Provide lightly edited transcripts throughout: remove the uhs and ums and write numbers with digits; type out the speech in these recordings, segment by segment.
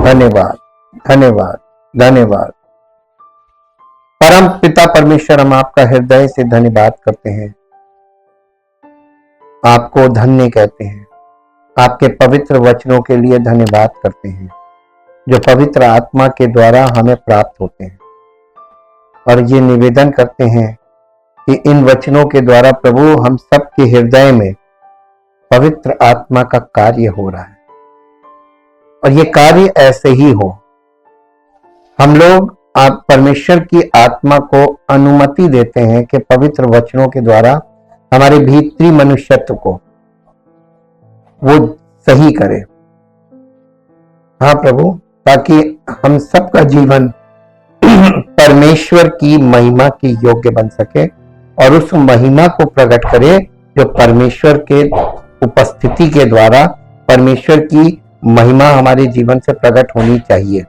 धन्यवाद, धन्यवाद, धन्यवाद। परम पिता परमेश्वर, हम आपका हृदय से धन्यवाद करते हैं, आपको धन्य कहते हैं, आपके पवित्र वचनों के लिए धन्यवाद करते हैं जो पवित्र आत्मा के द्वारा हमें प्राप्त होते हैं। और ये निवेदन करते हैं कि इन वचनों के द्वारा प्रभु हम सबके हृदय में पवित्र आत्मा का कार्य हो रहा है, और ये कार्य ऐसे ही हो। हम लोग आप परमेश्वर की आत्मा को अनुमति देते हैं कि पवित्र वचनों के द्वारा हमारे भीतरी मनुष्यत्व को वो सही करे। हाँ प्रभु, ताकि हम सबका जीवन परमेश्वर की महिमा के योग्य बन सके और उस महिमा को प्रकट करे जो परमेश्वर के उपस्थिति के द्वारा परमेश्वर की महिमा हमारे जीवन से प्रकट होनी चाहिए,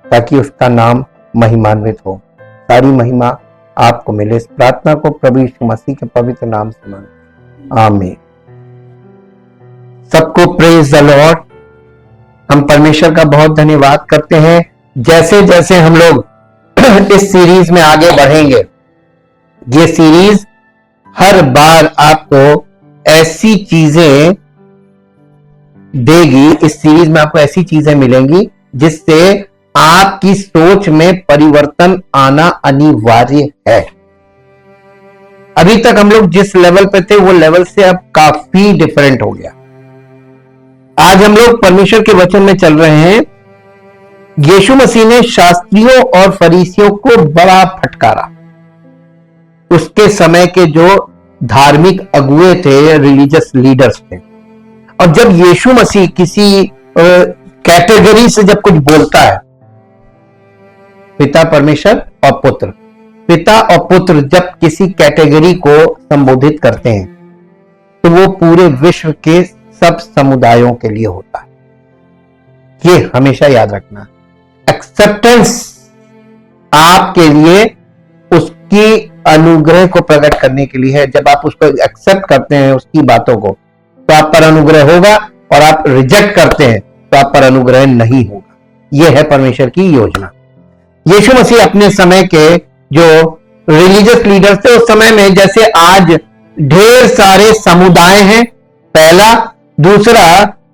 ताकि उसका नाम महिमान्वित हो। सारी महिमा आपको मिले। इस प्रार्थना को प्रभु यीशु मसीह के पवित्र नाम से मांगते हैं, आमीन। सबको प्रेज द लॉर्ड। हम परमेश्वर का बहुत धन्यवाद करते हैं। जैसे जैसे हम लोग इस सीरीज में आगे बढ़ेंगे, ये सीरीज हर बार आपको ऐसी चीजें देगी, इस सीरीज में आपको ऐसी चीजें मिलेंगी जिससे आपकी सोच में परिवर्तन आना अनिवार्य है। अभी तक हम लोग जिस लेवल पे थे वो लेवल से अब काफी डिफरेंट हो गया। आज हम लोग परमेश्वर के वचन में चल रहे हैं। यीशु मसीह ने शास्त्रियों और फरीसियों को बड़ा फटकारा। उसके समय के जो धार्मिक अगुए थे, रिलीजियस लीडर्स थे। और जब यीशु मसीह किसी कैटेगरी से जब कुछ बोलता है, पिता परमेश्वर और पुत्र, पिता और पुत्र जब किसी कैटेगरी को संबोधित करते हैं तो वो पूरे विश्व के सब समुदायों के लिए होता है। ये हमेशा याद रखना। एक्सेप्टेंस आपके लिए उसकी अनुग्रह को प्रकट करने के लिए है। जब आप उसको एक्सेप्ट करते हैं उसकी बातों को, तो आप पर अनुग्रह होगा, और आप रिजेक्ट करते हैं तो आप पर अनुग्रह नहीं होगा। यह है परमेश्वर की योजना। यीशु मसीह अपने समय के जो रिलीजियस लीडर्स थे उस समय में, जैसे आज ढेर सारे समुदाय हैं, पहला। दूसरा,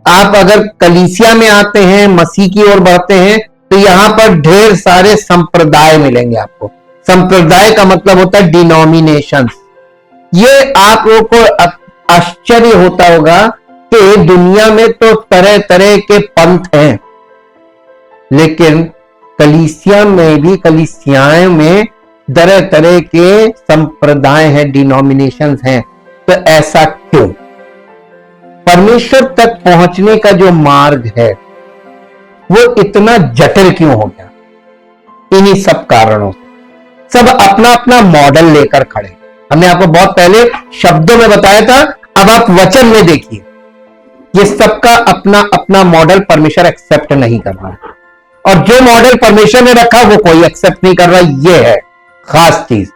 आप अगर कलीसिया में आते हैं, मसीह की ओर बढ़ते हैं, तो यहां पर ढेर सारे संप्रदाय मिलेंगे आपको। संप्रदाय का मतलब होता है डिनोमिनेशंस। ये आप लोगों को आश्चर्य होता होगा कि दुनिया में तो तरह तरह के पंथ हैं, लेकिन कलीसिया में भी, कलीसियाएं में तरह तरह के संप्रदाय हैं, डिनोमिनेशंस हैं। तो ऐसा क्यों? परमेश्वर तक पहुंचने का जो मार्ग है वो इतना जटिल क्यों हो गया? इन्हीं सब कारणों से। सब अपना अपना मॉडल लेकर खड़े। हमने आपको बहुत पहले शब्दों में बताया था, अब आप वचन में देखिए। ये सबका अपना अपना मॉडल परमेश्वर एक्सेप्ट नहीं कर रहा है, और जो मॉडल परमेश्वर ने रखा वो कोई एक्सेप्ट नहीं कर रहा। ये है खास चीज।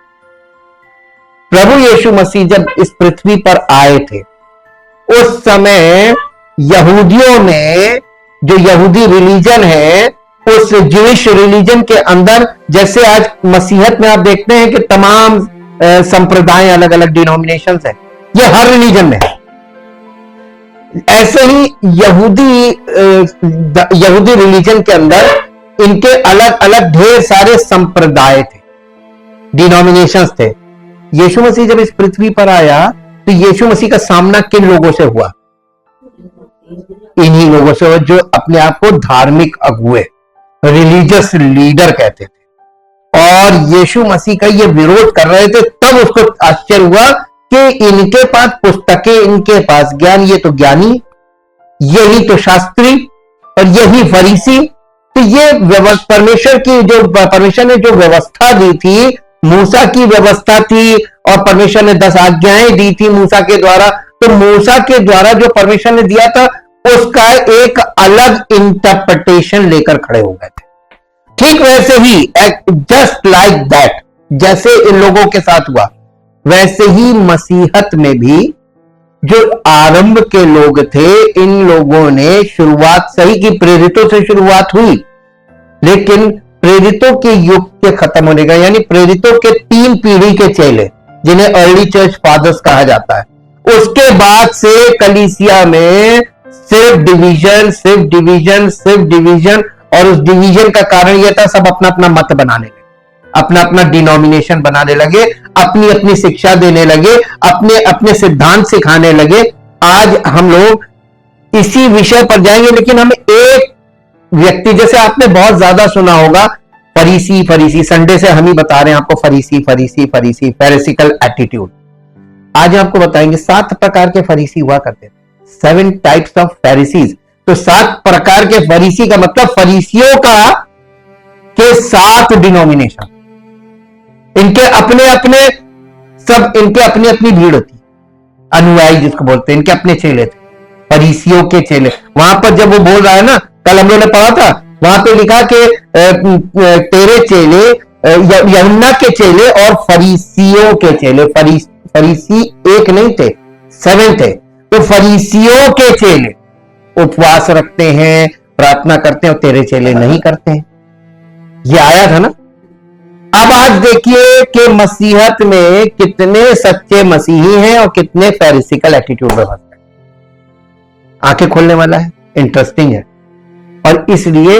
प्रभु यीशु मसीह जब इस पृथ्वी पर आए थे, उस समय यहूदियों ने, जो यहूदी रिलीजन है, उस ज्यूइश रिलीजन के अंदर, जैसे आज मसीहत में आप देखते हैं कि तमाम संप्रदाय, अलग अलग डिनोमिनेशंस हैं, ये हर रिलीजन में है। ऐसे ही यहूदी रिलीजन के अंदर इनके अलग अलग ढेर सारे संप्रदाय थे, डिनोमिनेशंस थे। यीशु मसीह जब इस पृथ्वी पर आया तो यीशु मसीह का सामना किन लोगों से हुआ? इन्हीं लोगों से, जो अपने आप को धार्मिक अगुए, रिलीजियस लीडर कहते थे, और यीशु मसीह का ये विरोध कर रहे थे। तब उसको आश्चर्य हुआ कि इनके पास पुस्तकें, इनके पास ज्ञान, ये तो ज्ञानी, यही तो शास्त्री और यही फरीसी। तो ये परमेश्वर की, जो परमेश्वर ने जो व्यवस्था दी थी, मूसा की व्यवस्था थी, और परमेश्वर ने 10 आज्ञाएं दी थी मूसा के द्वारा। तो मूसा के द्वारा जो परमेश्वर ने दिया था उसका एक अलग इंटरप्रिटेशन लेकर खड़े हो गए थे। ठीक वैसे ही, जस्ट लाइक दैट, जैसे इन लोगों के साथ हुआ, वैसे ही मसीहत में भी जो आरंभ के लोग थे, इन लोगों ने शुरुआत सही की, प्रेरितों से शुरुआत हुई, लेकिन प्रेरितों के युग के खत्म होने का, यानी प्रेरितों के 3 पीढ़ी के चेले, जिन्हें अर्ली चर्च फादर्स कहा जाता है, उसके बाद से कलीसिया में सिर्फ डिवीजन, सिर्फ डिवीजन, सिर्फ डिवीजन, और उस डिवीजन का कारण यह था सब अपना अपना मत बनाने लगे, अपना अपना डिनोमिनेशन बनाने लगे, अपनी अपनी शिक्षा देने लगे, अपने अपने सिद्धांत सिखाने लगे। आज हम लोग इसी विषय पर जाएंगे, लेकिन हम एक व्यक्ति, जैसे आपने बहुत ज्यादा सुना होगा फरीसी फरीसी, संडे से हम ही बता रहे हैं आपको फरीसी फरीसी फरीसी, फेरिसिकल एटीट्यूड। आज आपको बताएंगे 7 प्रकार के फरीसी हुआ करते थे, 7 टाइप्स ऑफ फेरिसीज। तो 7 प्रकार के फरीसी का मतलब फरीसियों का के 7 डिनोमिनेशन, इनके अपने अपने सब, इनके अपनी अपनी भीड़ होती, अनुयायी जिसको बोलते हैं, इनके अपने चेले थे, फरीसियों के चेले। वहां पर जब वो बोल रहा है ना, कल हम लोगों ने पढ़ा था, वहां पे लिखा कि तेरे चेले, यूहन्ना के चेले और फरीसियों के चेले, फरीसी एक नहीं थे, 7 थे। तो फरीसियों के चेले उपवास रखते हैं, प्रार्थना करते हैं, और तेरे चेले नहीं करते हैं। ये आया था ना। अब आज देखिए कि मसीहत में कितने सच्चे मसीही हैं और कितने फेरिसिकल एटीट्यूड में फंसते हैं। आंखें खोलने वाला है, इंटरेस्टिंग है, और इसलिए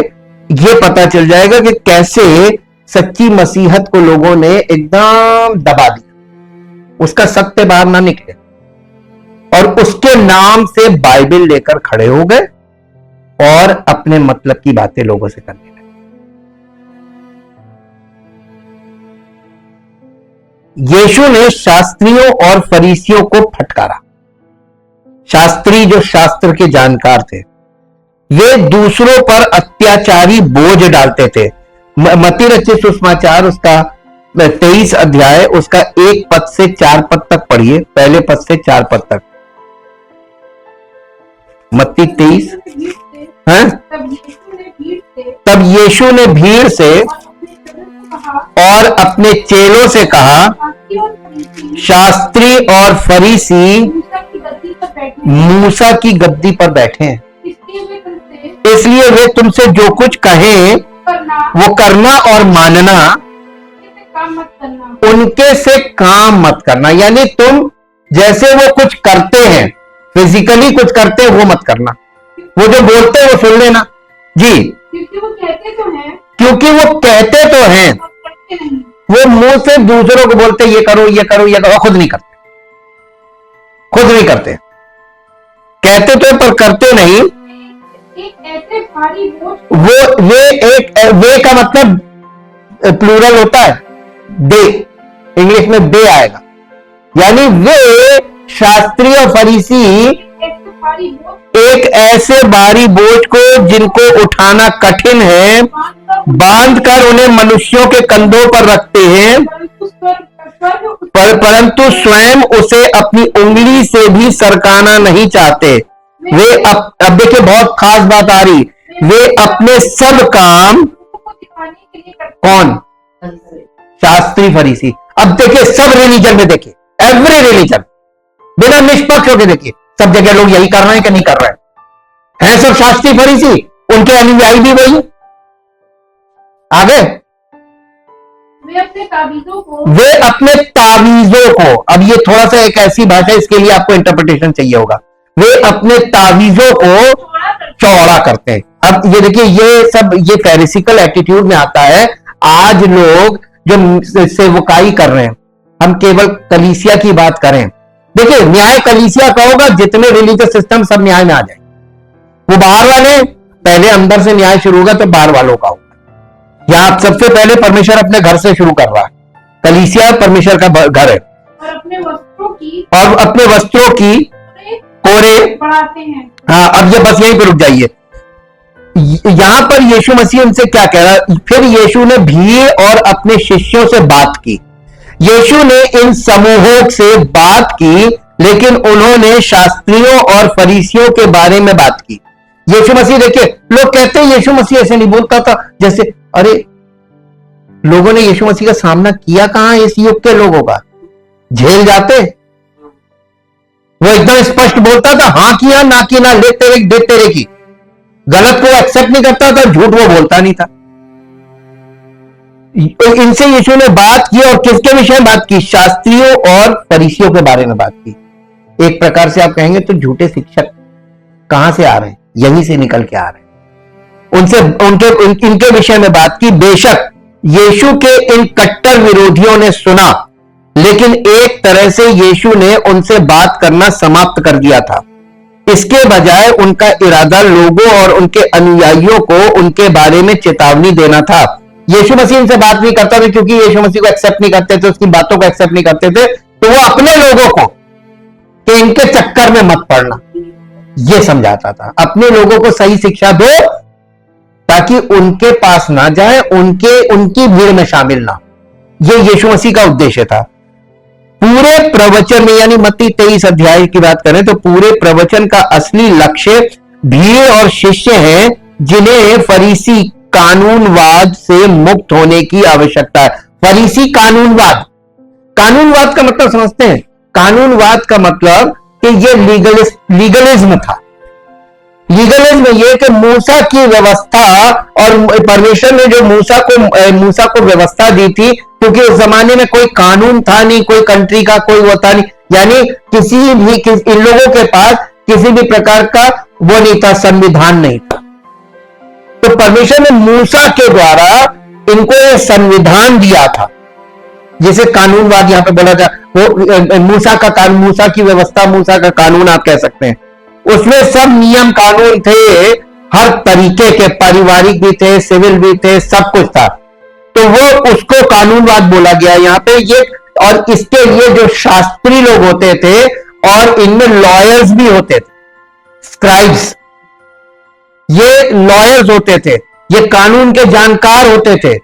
यह पता चल जाएगा कि कैसे सच्ची मसीहत को लोगों ने एकदम दबा दिया, उसका सत्य बाहर ना निकले, और उसके नाम से बाइबल लेकर खड़े हो गए और अपने मतलब की बातें लोगों से करने लगे। यीशु ने शास्त्रियों और फरीसियों को फटकारा। शास्त्री जो शास्त्र के जानकार थे, वे दूसरों पर अत्याचारी बोझ डालते थे। मत्ती रचित सुसमाचार उसका 23 अध्याय, उसका 1 पद से 4 पद तक पढ़िए, पहले पद से 4 पद तक। मत्ती 23। तब यीशु ने भीड़ से और अपने चेलों से कहा, शास्त्री और फरीसी मूसा की गद्दी पर बैठे हैं, इसलिए वे तुमसे जो कुछ कहें वो करना और मानना, उनके से काम मत करना। यानी तुम जैसे वो कुछ करते हैं, फिजिकली कुछ करते हैं, वो मत करना, वो जो बोलते हैं वो सुन लेना जी, क्योंकि वो कहते तो हैं, वो मुंह से दूसरों को बोलते ये करो ये करो ये करो, खुद नहीं करते, खुद नहीं करते, कहते तो पर करते नहीं। एक ऐसे भारी वो वे का मतलब प्लूरल होता है, दे, इंग्लिश में दे आएगा, यानी वे शास्त्री और फरीसी एक ऐसे भारी बोझ को जिनको उठाना कठिन है, बांधकर उन्हें मनुष्यों के कंधों पर रखते हैं, परंतु स्वयं उसे अपनी उंगली से भी सरकाना नहीं चाहते। वे अब देखिए बहुत खास बात आ रही, वे अपने सब काम, कौन? शास्त्री फरीसी। अब देखिए सब रिलीजन में देखिए, एवरी रिलीजन, बिना निष्पक्ष होकर देखिए, सब जगह लोग यही कर रहे हैं कि नहीं कर रहे हैं सब शास्त्री फरीसी, उनके अनुयायी भी वही। आगे वे अपने तावीजों को, अब ये थोड़ा सा एक ऐसी भाषा, इसके लिए आपको इंटरप्रिटेशन चाहिए होगा, वे अपने तावीजों को चौड़ा करते हैं। अब ये देखिए, ये सब ये फेरिसिकल एटीट्यूड में आता है। आज लोग जो सेवकाई कर रहे हैं, हम केवल कलीसिया की बात करें, देखिए न्याय कलीसिया का होगा, जितने रिलीजियस सिस्टम सब न्याय में आ जाए। वो बाहर वाले, पहले अंदर से न्याय शुरू होगा तो बाहर वालों का होगा। यहां सबसे पहले परमेश्वर अपने घर से शुरू कर रहा है, कलीसिया परमेश्वर का घर है, और अपने वस्त्रों की कोरे बढ़ाते हैं। हाँ, अब ये बस यहीं पर रुक जाइए। यहां पर यीशु मसीह उनसे क्या कह रहा है? फिर यीशु ने भीड़ और अपने शिष्यों से बात की। यीशु ने इन समूहों से बात की, लेकिन उन्होंने शास्त्रियों और फरीसियों के बारे में बात की। यीशु मसीह, देखिए लोग कहते हैं यीशु मसीह ऐसे नहीं बोलता था, जैसे अरे लोगों ने यीशु मसीह का सामना किया कहां? इस युग के लोगों का झेल जाते, वो एकदम स्पष्ट बोलता था, हाँ किया ना की ना, ले तेरे दे तेरे की। गलत को एक्सेप्ट नहीं करता था, झूठ वो बोलता नहीं था। इनसे यीशु ने बात की, और किसके विषय में बात की? शास्त्रियों और फरीसियों के बारे में बात की। एक प्रकार से आप कहेंगे तो झूठे शिक्षक कहां से आ रहे हैं? यहीं से निकल के आ रहे हैं। इनके विषय में बात की। बेशक यीशु के इन कट्टर विरोधियों ने सुना, लेकिन एक तरह से यीशु ने उनसे बात करना समाप्त कर दिया था। इसके बजाय उनका इरादा लोगों और उनके अनुयायियों को उनके बारे में चेतावनी देना था। यीशु मसीह इनसे बात नहीं करता था क्योंकि यीशु मसीह को एक्सेप्ट नहीं करते थे, उसकी बातों को एक्सेप्ट नहीं करते थे। तो वो अपने लोगों को कि इनके चक्कर में मत पड़ना, ये समझाता था। अपने लोगों को सही शिक्षा दो ताकि उनके पास ना जाए, उनकी भीड़ में शामिल ना। ये यीशु मसीह का उद्देश्य था। पूरे प्रवचन में, यानी मत्ती 23 अध्याय की बात करें तो पूरे प्रवचन का असली लक्ष्य भीड़ और शिष्य हैं, जिन्हें फरीसी कानूनवाद से मुक्त होने की आवश्यकता है। फरीसी कानूनवाद, कानूनवाद का मतलब समझते हैं? कानूनवाद का मतलब कि ये लीगलिज्म था। लीगलिज्म ये कि मूसा की व्यवस्था, और परमेश्वर ने जो मूसा को व्यवस्था दी थी, क्योंकि उस जमाने में कोई कानून था नहीं, कोई कंट्री का कोई वो था नहीं, यानी इन लोगों के पास किसी भी प्रकार का वो नहीं था, संविधान नहीं था। तो परमेश्वर ने मूसा के द्वारा इनको ये संविधान दिया था, जिसे कानूनवाद यहां पे बोला जाए। वो मूसा का कानून, मूसा की व्यवस्था, मूसा का कानून आप कह सकते हैं। उसमें सब नियम कानून थे, हर तरीके के, पारिवारिक भी थे, सिविल भी थे, सब कुछ था। तो वो उसको कानूनवाद बोला गया यहां पे। ये और इसके लिए जो शास्त्री लोग होते थे, और इनमें लॉयर्स भी होते थे, स्क्राइब्स, ये लॉयर्स होते थे, ये कानून के जानकार होते थे,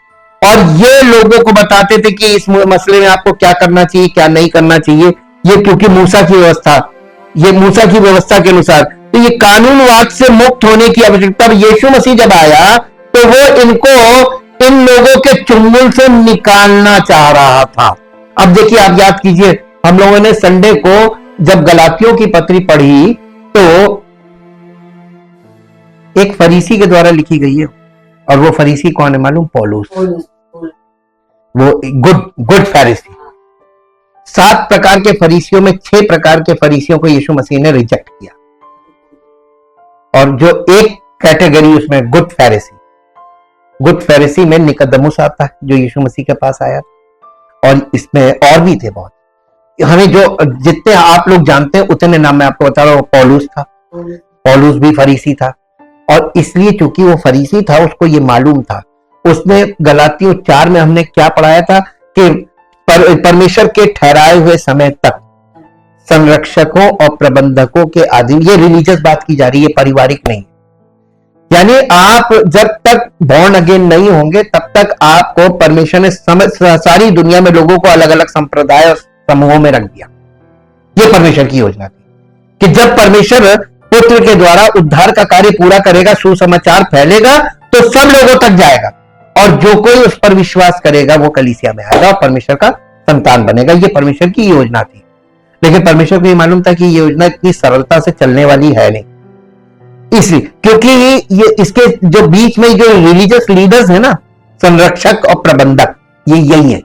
और ये लोगों को बताते थे कि इस मसले में आपको क्या करना चाहिए, क्या नहीं करना चाहिए। ये क्योंकि मूसा की व्यवस्था, ये मूसा की व्यवस्था के अनुसार, तो ये कानूनवाद से मुक्त होने की आवश्यकता। यीशु मसीह जब आया तो वो इनको, इन लोगों के चुंगल से निकालना चाह रहा था। अब देखिए, आप याद कीजिए, हम लोगों ने संडे को जब गलातियों की पत्री पढ़ी तो एक फरीसी के द्वारा लिखी गई है, और वो फरीसी कौन है मालूम? पौलुस। वो गुड फरीसी। 7 प्रकार के फरीसियों में 6 प्रकार के फरीसियों को यीशु मसीह ने रिजेक्ट किया, और जो एक कैटेगरी उसमें गुड फरीसी में निकोदेमुस आता है, जो यीशु मसीह के पास आया, और इसमें और भी थे बहुत। हमें जो जितने आप लोग जानते हैं उतने नाम मैं आपको बता रहा हूं। पौलुस था, पौलुस भी फरीसी था, और इसलिए चूंकि वो फरीसी था, उसको ये मालूम था। उसने गलातियों 4 में हमने क्या पढ़ाया था कि परमेश्वर के ठहराए हुए समय तक संरक्षकों और प्रबंधकों के अधीन, ये रिलीजियस बात की जा रही है, पारिवारिक नहीं। यानी आप जब तक बॉर्न अगेन नहीं होंगे तब तक आपको परमेश्वर ने सारी दुनिया में लोगों को अलग अलग संप्रदाय और समूहों में रख दिया। ये परमेश्वर की योजना थी कि जब परमेश्वर पुत्र के द्वारा उद्धार का कार्य पूरा करेगा, सुसमाचार फैलेगा, तो सब लोगों तक जाएगा, और जो कोई उस पर विश्वास करेगा वो कलीसिया में आएगा और परमेश्वर का संतान बनेगा। ये परमेश्वर की योजना थी। लेकिन परमेश्वर को ये मालूम था कि ये योजना इतनी सरलता से चलने वाली है नहीं, इसलिए क्योंकि ये इसके जो बीच में जो रिलीजियस लीडर्स है ना, संरक्षक और प्रबंधक, ये यही है।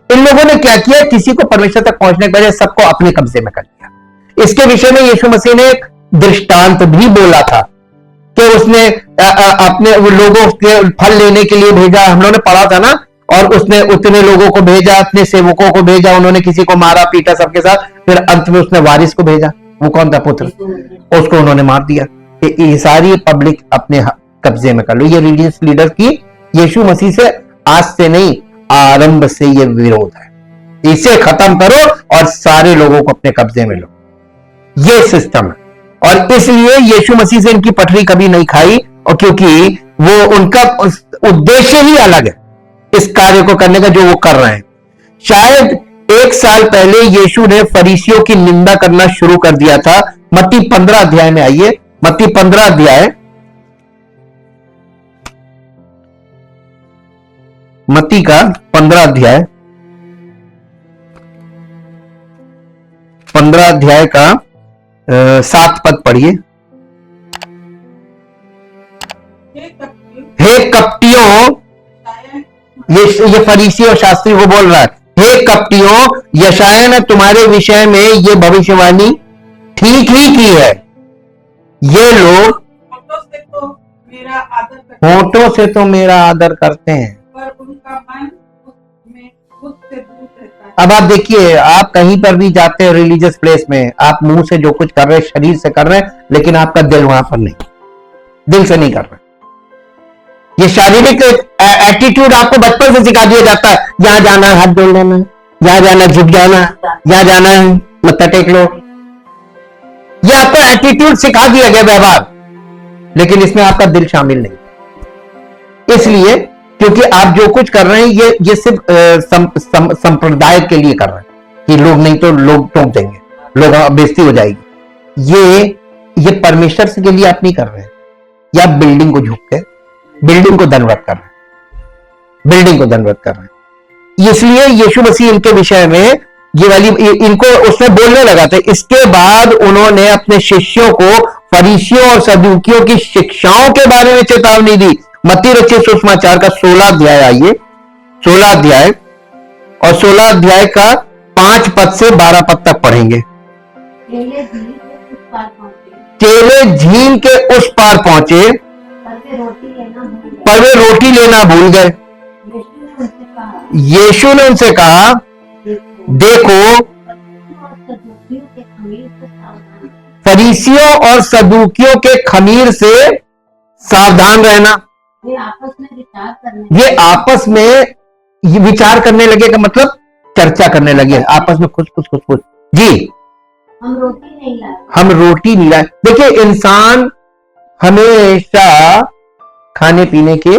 इन लोगों ने क्या किया? किसी को परमेश्वर तक पहुंचने के बजाय सबको अपने कब्जे में कर लिया। इसके विषय में यीशु मसीह ने एक दृष्टांत भी बोला था कि उसने अपने लोगों के फल लेने के लिए भेजा, हम लोगों ने पढ़ा था ना, और उसने उतने लोगों को भेजा, अपने सेवकों को भेजा, उन्होंने किसी को मारा पीटा सबके साथ, फिर अंत में उसने वारिस को भेजा। वो कौन था? पुत्र। उसको उन्होंने मार दिया कि ये सारी पब्लिक अपने कब्जे में कर लो। ये रिलीजियस लीडर की यीशु मसीह से आज से नहीं, आरंभ से ये विरोध है। इसे खत्म करो और सारे लोगों को अपने कब्जे में लो, ये सिस्टम है। और इसलिए यीशु मसीह से इनकी पटरी कभी नहीं खाई, और क्योंकि वो उनका उद्देश्य ही अलग है इस कार्य को करने का जो वो कर रहे हैं। शायद 1 साल पहले यीशु ने फरीसियों की निंदा करना शुरू कर दिया था। मत्ती 15 अध्याय में आइए, मत्ती 15 अध्याय, मत्ती का 15 अध्याय, 15 अध्याय का 7 पद पढ़िए। हे कपटियों, ये फरीसी और शास्त्री को बोल रहा है, हे कपटियों, यशायाह ने तुम्हारे विषय में ये भविष्यवाणी ठीक ही की है। ये लोग होठों से तो मेरा आदर करते हैं, पर उनका मन खुद से दूर रहता है। अब आप देखिए, आप कहीं पर भी जाते हैं रिलीजियस प्लेस में, आप मुंह से जो कुछ कर रहे हैं, शरीर से कर रहे हैं, लेकिन आपका दिल वहां पर नहीं, दिल से नहीं कर रहे। ये शारीरिक एटीट्यूड आपको बचपन से सिखा दिया जाता है, यहां जाना है हाथ जोड़ लेना, यहां जाना झुक जाना, यहां जाना है मत्था टेक लो, ये आपको एटीट्यूड सिखा दिया गया व्यवहार, लेकिन इसमें आपका दिल शामिल नहीं। इसलिए क्योंकि आप जो कुछ कर रहे हैं ये सिर्फ संप्रदाय के लिए कर रहे हैं कि लोग, नहीं तो लोग टोक देंगे, लोग बेइज्जती हो जाएगी। ये परमेश्वर से के लिए आप नहीं कर रहे हैं, या बिल्डिंग को झुक के बिल्डिंग को दंडवत कर रहे हैं, बिल्डिंग को दंडवत कर रहे हैं। इसलिए यीशु मसीह इनके विषय में ये वाली इनको उसमें बोलने लगा था। इसके बाद उन्होंने अपने शिष्यों को फरीसियों और सदूकियों की शिक्षाओं के बारे में चेतावनी दी। मत्ती रचित सुसमाचार का 16 अध्याय, आइए 16 अध्याय, और 16 अध्याय का 5 पद से 12 पद तक पढ़ेंगे। केले झील के उस पार पहुंचे, पर वे रोटी लेना भूल गए। यीशु ने उनसे कहा, देखो, फरीसियों और सदूकियों के खमीर से सावधान रहना। ये आपस में विचार करने लगे का मतलब चर्चा करने लगे आपस में, खुश जी, हम रोटी नहीं लाए। देखिए, इंसान हमेशा खाने पीने की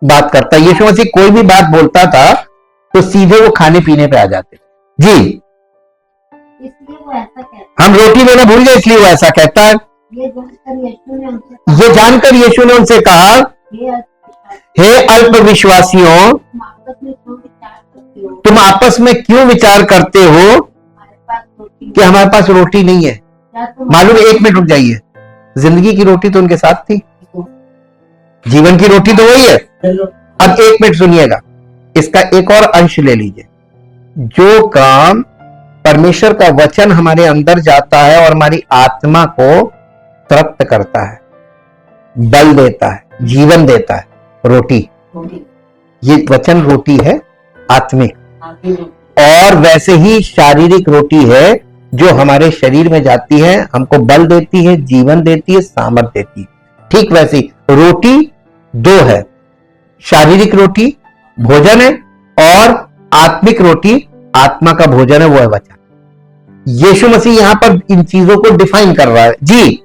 बात करता है। यीशु मसीह कोई भी बात बोलता था तो सीधे वो खाने पीने पे आ जाते जी, इसलिए वो ऐसा कहता है। हम रोटी लेना भूल गए, इसलिए वो ऐसा कहता है। ये जानकर यीशु ने उनसे कहा, हे अल्प विश्वासियों, तुम आपस में क्यों विचार करते हो कि हमारे पास रोटी नहीं है। मालूम, 1 मिनट रुक जाइए, जिंदगी की रोटी तो उनके साथ थी, जीवन की रोटी तो वही है। अब 1 मिनट सुनिएगा, इसका एक और अंश ले लीजिए। जो काम परमेश्वर का वचन हमारे अंदर जाता है और हमारी आत्मा को तृप्त करता है, बल देता है, जीवन देता है, रोटी, ये वचन रोटी है आत्मिक, और वैसे ही शारीरिक रोटी है जो हमारे शरीर में जाती है, हमको बल देती है, जीवन देती है, सामर्थ्य देती है। ठीक वैसी रोटी 2 है, शारीरिक रोटी भोजन है, और आत्मिक रोटी आत्मा का भोजन है, वो है वचन। यीशु मसीह यहां पर इन चीजों को डिफाइन कर रहा है जी।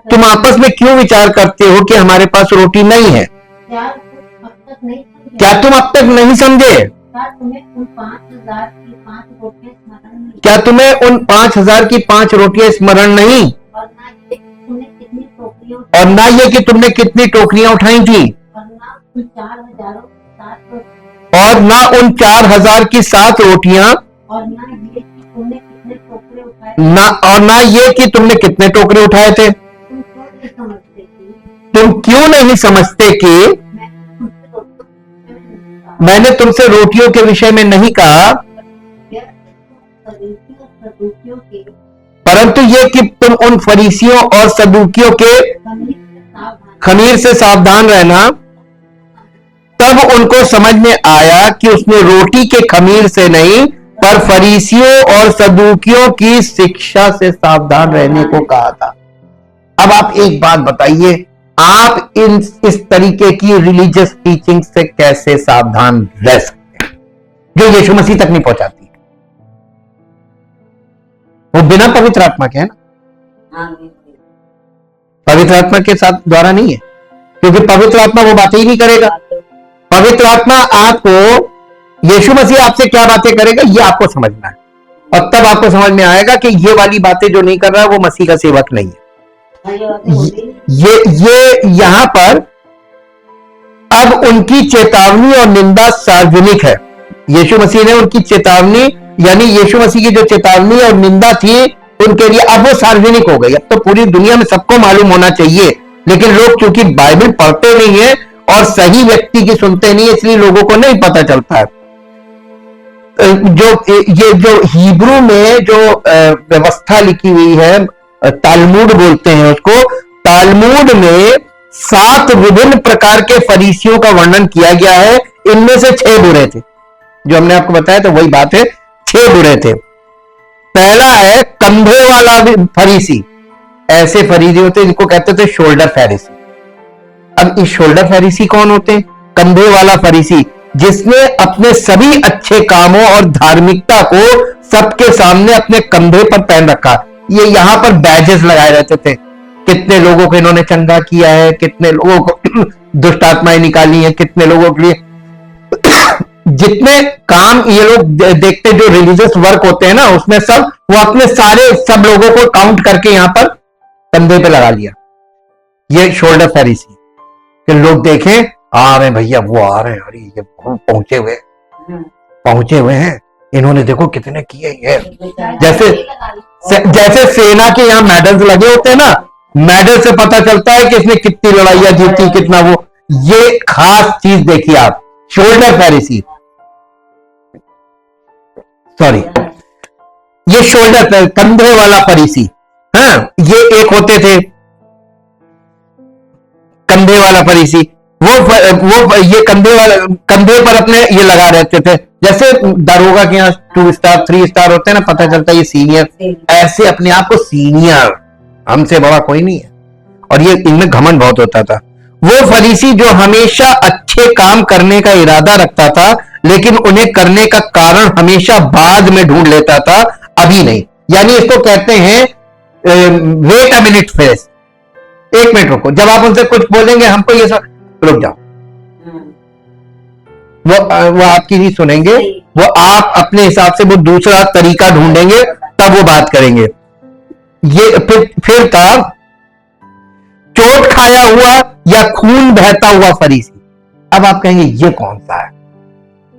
तुम आपस में क्यों विचार करते हो कि हमारे पास रोटी नहीं है। क्या तुम अब तक नहीं समझे? क्या तुम्हें उन 5,000 की 5 रोटियां स्मरण नहीं, और ना ये कि तुमने कितनी टोकरियां उठाई थी, और ना उन 4,000 की 7 रोटियां, और ना ये कि तुमने कितने टोकरे उठाए थे। तुम क्यों नहीं समझते कि मैंने तुमसे रोटियों के विषय में नहीं कहा, परंतु ये कि तुम उन फरीसियों और सदूकियों के खमीर से सावधान रहना। तब उनको समझ में आया कि उसने रोटी के खमीर से नहीं, पर फरीसियों और सदूकियों की शिक्षा से सावधान रहने को कहा था। अब आप एक बात बताइए, आप इस तरीके की रिलीजियस टीचिंग से कैसे सावधान रह सकते हैं जो यीशु मसीह तक नहीं पहुंचाती है? वो बिना पवित्र आत्मा के है ना, पवित्र आत्मा के साथ द्वारा नहीं है, क्योंकि पवित्र आत्मा वो बातें ही नहीं करेगा। पवित्र आत्मा आपको, यीशु मसीह आपसे क्या बातें करेगा ये आपको समझना है, और तब आपको समझ में आएगा कि ये वाली बातें जो नहीं कर रहा है वो मसीह का सेवक नहीं है। ये यहां पर अब उनकी चेतावनी और निंदा सार्वजनिक है। यीशु मसीह ने उनकी चेतावनी यानी यीशु मसीह की जो चेतावनी और निंदा थी उनके लिए अब वो सार्वजनिक हो गई। अब तो पूरी दुनिया में सबको मालूम होना चाहिए, लेकिन लोग चूंकि बाइबल पढ़ते नहीं है और सही व्यक्ति की सुनते नहीं, इसलिए लोगों को नहीं पता चलता है। जो हिब्रू में जो व्यवस्था लिखी हुई है, तालमुड बोलते हैं उसको, तालमुड में 7 विभिन्न प्रकार के फरीसियों का वर्णन किया गया है। इनमें से 6 बुरे थे, जो हमने आपको बताया तो वही बात है, 6 बुरे थे। पहला है कंधे वाला फरीसी। ऐसे फरीसी होते जिनको कहते थे शोल्डर फरीसी। अब इस शोल्डर फरीसी कौन होते हैं? कंधे वाला फरीसी, जिसने अपने सभी अच्छे कामों और धार्मिकता को सबके सामने अपने कंधे पर पहन रखा। ये यहां पर बैजेस लगाए रहते थे, कितने लोगों को इन्होंने चंगा किया है, कितने लोगों को दुष्ट आत्माएं निकाली हैं, कितने लोगों के लिए जितने काम ये लोग देखते, जो रिलीजियस वर्क होते हैं ना, उसमें सब वो अपने सब लोगों को काउंट करके यहां पर कंधे पे लगा लिया। ये शोल्डर फरीसी कि लोग देखें, आ रहे भैया, वो आ रहे हैं, अरे ये पहुंचे हुए हैं, इन्होंने देखो कितने किए हैं। जैसे सेना के यहां मेडल्स लगे होते हैं ना, मेडल से पता चलता है कि इसने कितनी लड़ाइयां जीती, कितना वो। ये खास चीज देखिए आप, शोल्डर फरीसी, सॉरी, ये शोल्डर कंधे वाला फरीसी। हाँ, ये एक होते थे कंधे वाला फरीसी। वो ये कंधे पर अपने ये लगा रहते थे, जैसे दारोगा के यहाँ 2 स्टार 3 स्टार होते हैं ना, पता चलता है ये सीनियर। ऐसे अपने आप को सीनियर, हमसे बड़ा कोई नहीं है, और ये इनमें घमंड बहुत होता था। वो फरीसी जो हमेशा अच्छे काम करने का इरादा रखता था, लेकिन उन्हें करने का कारण हमेशा बाद में ढूंढ लेता था, अभी नहीं। यानी इसको कहते हैं wait a minute phase, 1 minute रुको। जब आप उनसे कुछ बोलेंगे, हमको ये सब, रुक जाओ, वो आपकी नहीं सुनेंगे, वो आप अपने हिसाब से वो दूसरा तरीका ढूंढेंगे, तब वो बात करेंगे। ये फिर था चोट खाया हुआ या खून बहता हुआ फरीसी। अब आप कहेंगे ये कौन सा है?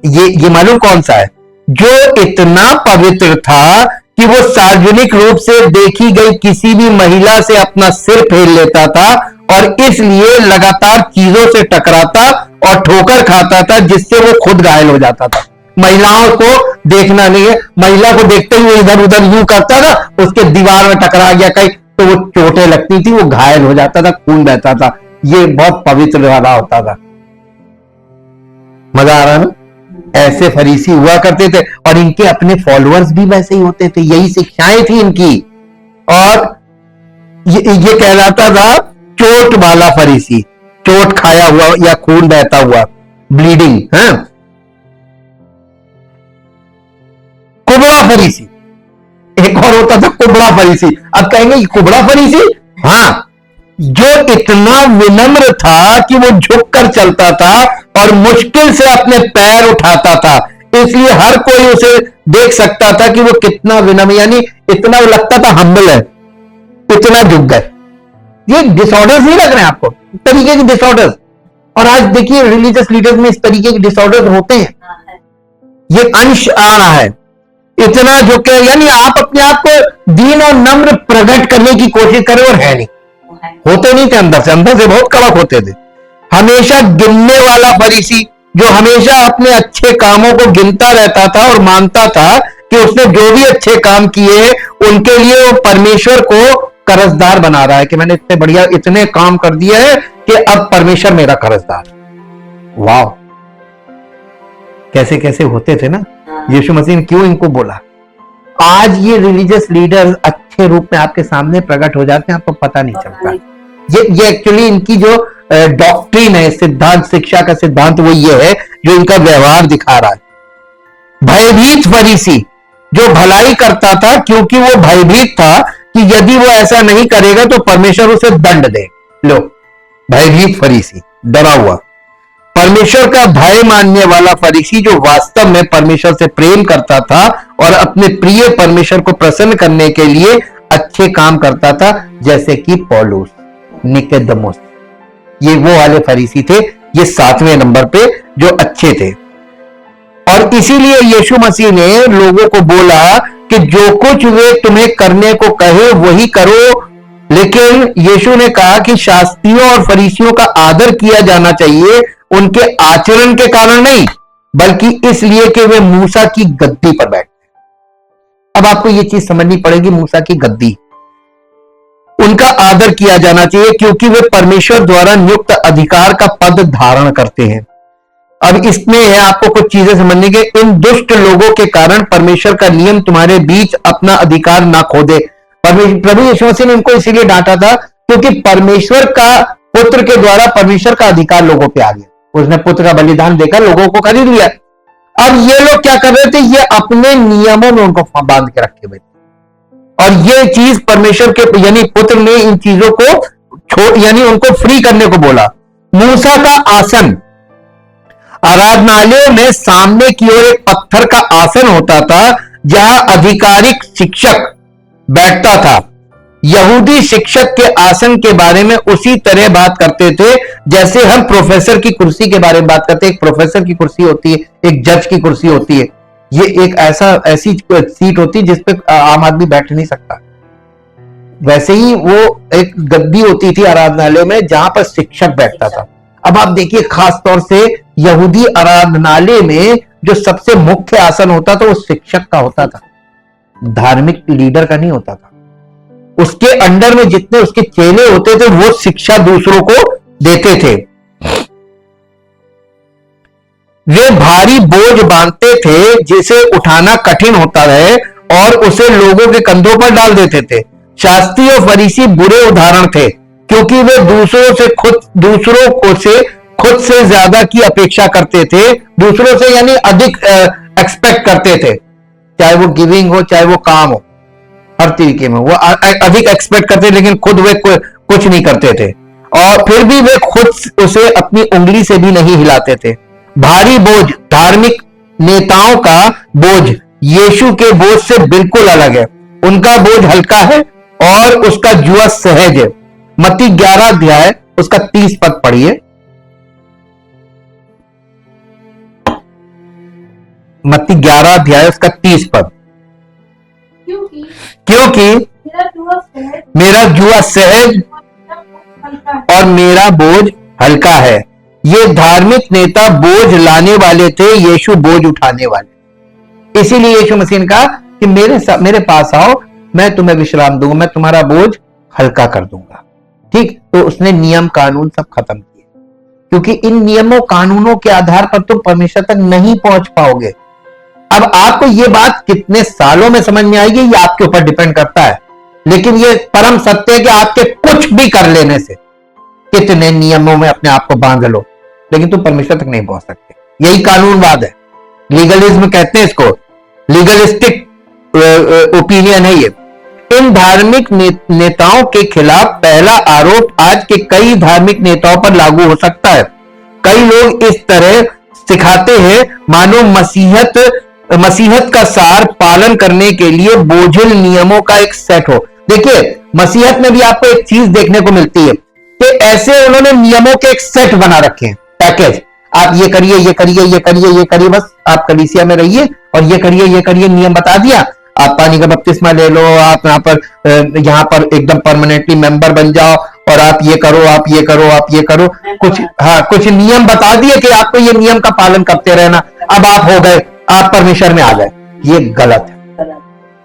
ये मालूम कौन सा है? जो इतना पवित्र था कि वो सार्वजनिक रूप से देखी गई किसी भी महिला से अपना सिर फेर लेता था, और इसलिए लगातार चीजों से टकराता और ठोकर खाता था, जिससे वो खुद घायल हो जाता था। महिलाओं को देखना नहीं है, महिला को देखते ही वो इधर उधर यूं करता था, उसके दीवार में टकरा गया कहीं तो वो चोटें लगती थी, वो घायल हो जाता था, खून बहता था। ये बहुत पवित्र वाला होता था। मजा आ रहा है ना? ऐसे फरीसी हुआ करते थे, और इनके अपने फॉलोअर्स भी वैसे ही होते थे, यही शिक्षाएं थी इनकी। और ये कहलाता था चोट वाला फरीसी, चोट खाया हुआ या खून बहता हुआ, ब्लीडिंग। हाँ, कुबड़ा फरीसी, एक और होता था कुबड़ा फरीसी। अब कहेंगे ये कुबड़ा फरीसी? हाँ, जो इतना विनम्र था कि वो झुककर चलता था और मुश्किल से अपने पैर उठाता था, इसलिए हर कोई उसे देख सकता था कि वो कितना विनम्र, यानी इतना लगता था हम्बल है, इतना झुक गए। ये डिसऑर्डर्स नहीं लग रहे हैं आपको? तरीके के डिसऑर्डर्स। और आज देखिए रिलीजियस लीडर्स में इस तरीके के डिसऑर्डर्स होते हैं, ये अंश आ रहा है। इतना झुके, यानी आप अपने आप को दीन और नम्र प्रकट करने की कोशिश करें, और है नहीं, होते नहीं थे, अंदर से बहुत कड़क होते थे। हमेशा गिनने वाला फरीसी, जो हमेशा अपने अच्छे कामों को गिनता रहता था और मानता था कि उसने जो भी अच्छे काम किए उनके लिए वो परमेश्वर को कर्जदार बना रहा है, कि मैंने इतने बढ़िया इतने काम कर दिए हैं कि अब परमेश्वर मेरा कर्जदार। वाह, कैसे कैसे होते थे ना। यीशु मसीह ने क्यों इनको बोला? आज ये रिलीजियस लीडर अच्छे रूप में आपके सामने प्रकट हो जाते हैं, आपको पता नहीं चलता। ये एक्चुअली इनकी जो डॉक्ट्रिन है, सिद्धांत, शिक्षा का सिद्धांत, वो ये है जो इनका व्यवहार दिखा रहा है। भयभीत फरीसी, जो भलाई करता था क्योंकि वो भयभीत था कि यदि वो ऐसा नहीं करेगा तो परमेश्वर उसे दंड दे। लो, भयभीत फरीसी, डरा हुआ। परमेश्वर का भय मानने वाला फरीसी, जो वास्तव में परमेश्वर से प्रेम करता था और अपने प्रिय परमेश्वर को प्रसन्न करने के लिए अच्छे काम करता था, जैसे कि पौलुस, निकोदेमुस, ये वो वाले फरीसी थे। ये 7वें नंबर पे जो अच्छे थे। और इसीलिए यीशु मसीह ने लोगों को बोला कि जो कुछ वे तुम्हें करने को कहे वही करो, लेकिन यीशु ने कहा कि शास्त्रियों और फरीसियों का आदर किया जाना चाहिए उनके आचरण के कारण नहीं, बल्कि इसलिए कि वे मूसा की गद्दी पर बैठे। अब आपको यह चीज समझनी पड़ेगी, मूसा की गद्दी, उनका आदर किया जाना चाहिए क्योंकि वे परमेश्वर द्वारा नियुक्त अधिकार का पद धारण करते हैं। अब इसमें है आपको कुछ चीजें समझने के, इन दुष्ट लोगों के कारण परमेश्वर का नियम तुम्हारे बीच अपना अधिकार ना खो दे। प्रभु यीशु मसीह ने इनको इसीलिए डांटा था क्योंकि परमेश्वर का पुत्र के द्वारा परमेश्वर का अधिकार लोगों पे आ गया। उसने पुत्र का बलिदान देकर लोगों को खरीद लिया। अब ये लोग क्या कर रहे थे, ये अपने नियमों में उनको बांध के रखे हुए थे, और ये चीज परमेश्वर के यानी पुत्र ने इन चीजों को छोड़ यानी उनको फ्री करने को बोला। मूसा का आसन, आराधनालयों में सामने की ओर एक पत्थर का आसन होता था जहां आधिकारिक शिक्षक बैठता था। यहूदी शिक्षक के आसन के बारे में उसी तरह बात करते थे जैसे हम प्रोफेसर की कुर्सी के बारे में बात करते हैं। एक प्रोफेसर की कुर्सी होती है, एक जज की कुर्सी होती है, ये एक ऐसी सीट होती है जिसपे आम आदमी बैठ नहीं सकता। वैसे ही वो एक गद्दी होती थी आराधनालय में जहां पर शिक्षक बैठता था। अब आप देखिए, खास तौर से यहूदी आराधनालय में जो सबसे मुख्य आसन होता था वो शिक्षक का होता था, धार्मिक लीडर का नहीं होता था। उसके अंडर में जितने उसके चेले होते थे वो शिक्षा दूसरों को देते थे। वे भारी बोझ बांधते थे जिसे उठाना कठिन होता है और उसे लोगों के कंधों पर डाल देते थे। शास्त्री और फरीसी बुरे उदाहरण थे क्योंकि वे दूसरों को खुद से ज्यादा की अपेक्षा करते थे, दूसरों से यानी अधिक एक्सपेक्ट करते थे, चाहे वो गिविंग हो चाहे वो काम हो, हर तरीके में वो अधिक एक्सपेक्ट करते, लेकिन खुद वे कुछ नहीं करते थे, और फिर भी वे खुद उसे अपनी उंगली से भी नहीं हिलाते थे। भारी बोझ, धार्मिक नेताओं का बोझ यीशु के बोझ से बिल्कुल अलग है। उनका बोझ हल्का है और उसका जुआ सहज है। मत्ती 11 अध्याय उसका 30 पद पढ़िए। मत्ती 11 अध्याय उसका 30 पद। क्योंकि मेरा जुआ सहज और मेरा बोझ हल्का है। ये धार्मिक नेता बोझ लाने वाले थे, यीशु बोझ उठाने वाले। इसीलिए यीशु मसीह ने कहा कि मेरे पास आओ, मैं तुम्हें विश्राम दूंगा, मैं तुम्हारा बोझ हल्का कर दूंगा। ठीक, तो उसने नियम कानून सब खत्म किए, क्योंकि इन नियमों कानूनों के आधार पर तुम परमेश्वर तक नहीं पहुंच पाओगे। अब आपको ये बात कितने सालों में समझ में आएगी ये आपके ऊपर डिपेंड करता है, लेकिन ये परम सत्य है कि आपके कुछ भी कर लेने से, कितने नियमों में अपने आप को बांध लो, लेकिन तुम परमेश्वर तक नहीं पहुंच सकते। यही कानूनवाद है, लीगलिज्म कहते हैं इसको, लीगलिस्टिक ओपिनियन है ये। इन धार्मिक नेताओं के खिलाफ पहला आरोप आज के कई धार्मिक नेताओं पर लागू हो सकता है। कई लोग इस तरह सिखाते हैं मानो मसीहत का सार पालन करने के लिए बोझिल नियमों का एक सेट हो। देखिए, मसीहत में भी आपको एक चीज देखने को मिलती है कि ऐसे उन्होंने नियमों के एक सेट बना रखे हैं, पैकेज। आप ये करिए, ये करिए, ये करिए, ये करिए, बस आप कलीसिया में रहिए और ये करिए, ये करिए, नियम बता दिया। आप पानी का बपतिस्मा ले लो, आप यहाँ पर एकदम परमानेंटली मेंबर बन जाओ, और आप ये करो, आप ये करो, आप ये करो, कुछ नियम बता दिए कि आपको ये नियम का पालन करते रहना, अब आप हो गए, आप परमेश्वर में आ गए। ये गलत है।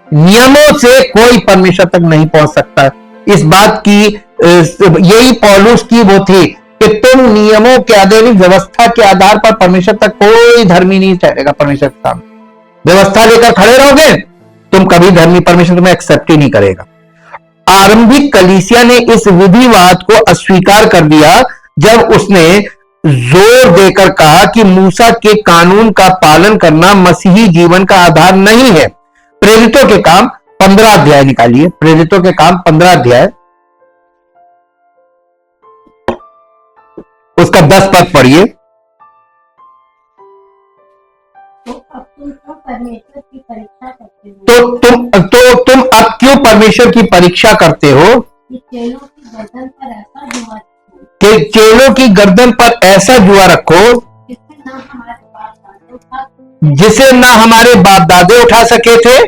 नियमों से कोई परमेश्वर तक नहीं पहुंच सकता। इस बात की यही पौलुस की वो थी कि तुम नियमों के आधार, व्यवस्था के आधार पर परमेश्वर तक कोई धर्मी नहीं ठहरेगा। परमेश्वर के सामने व्यवस्था लेकर खड़े रहोगे, तुम कभी धर्मी, परमेश्वर तुम्हें एक्सेप्ट ही नहीं करेगा। आरंभिक कलीसिया ने इस विधिवाद को अस्वीकार कर दिया जब उसने जोर देकर कहा कि मूसा के कानून का पालन करना मसीही जीवन का आधार नहीं है। प्रेरितों के काम 15 अध्याय निकालिए, प्रेरितों के काम 15 अध्याय उसका 10 पद पढ़िए। तो तुम अब क्यों परमेश्वर की परीक्षा करते हो कि चेलों की गर्दन पर ऐसा जुआ रखो जिसे ना हमारे बाप दादे उठा सके थे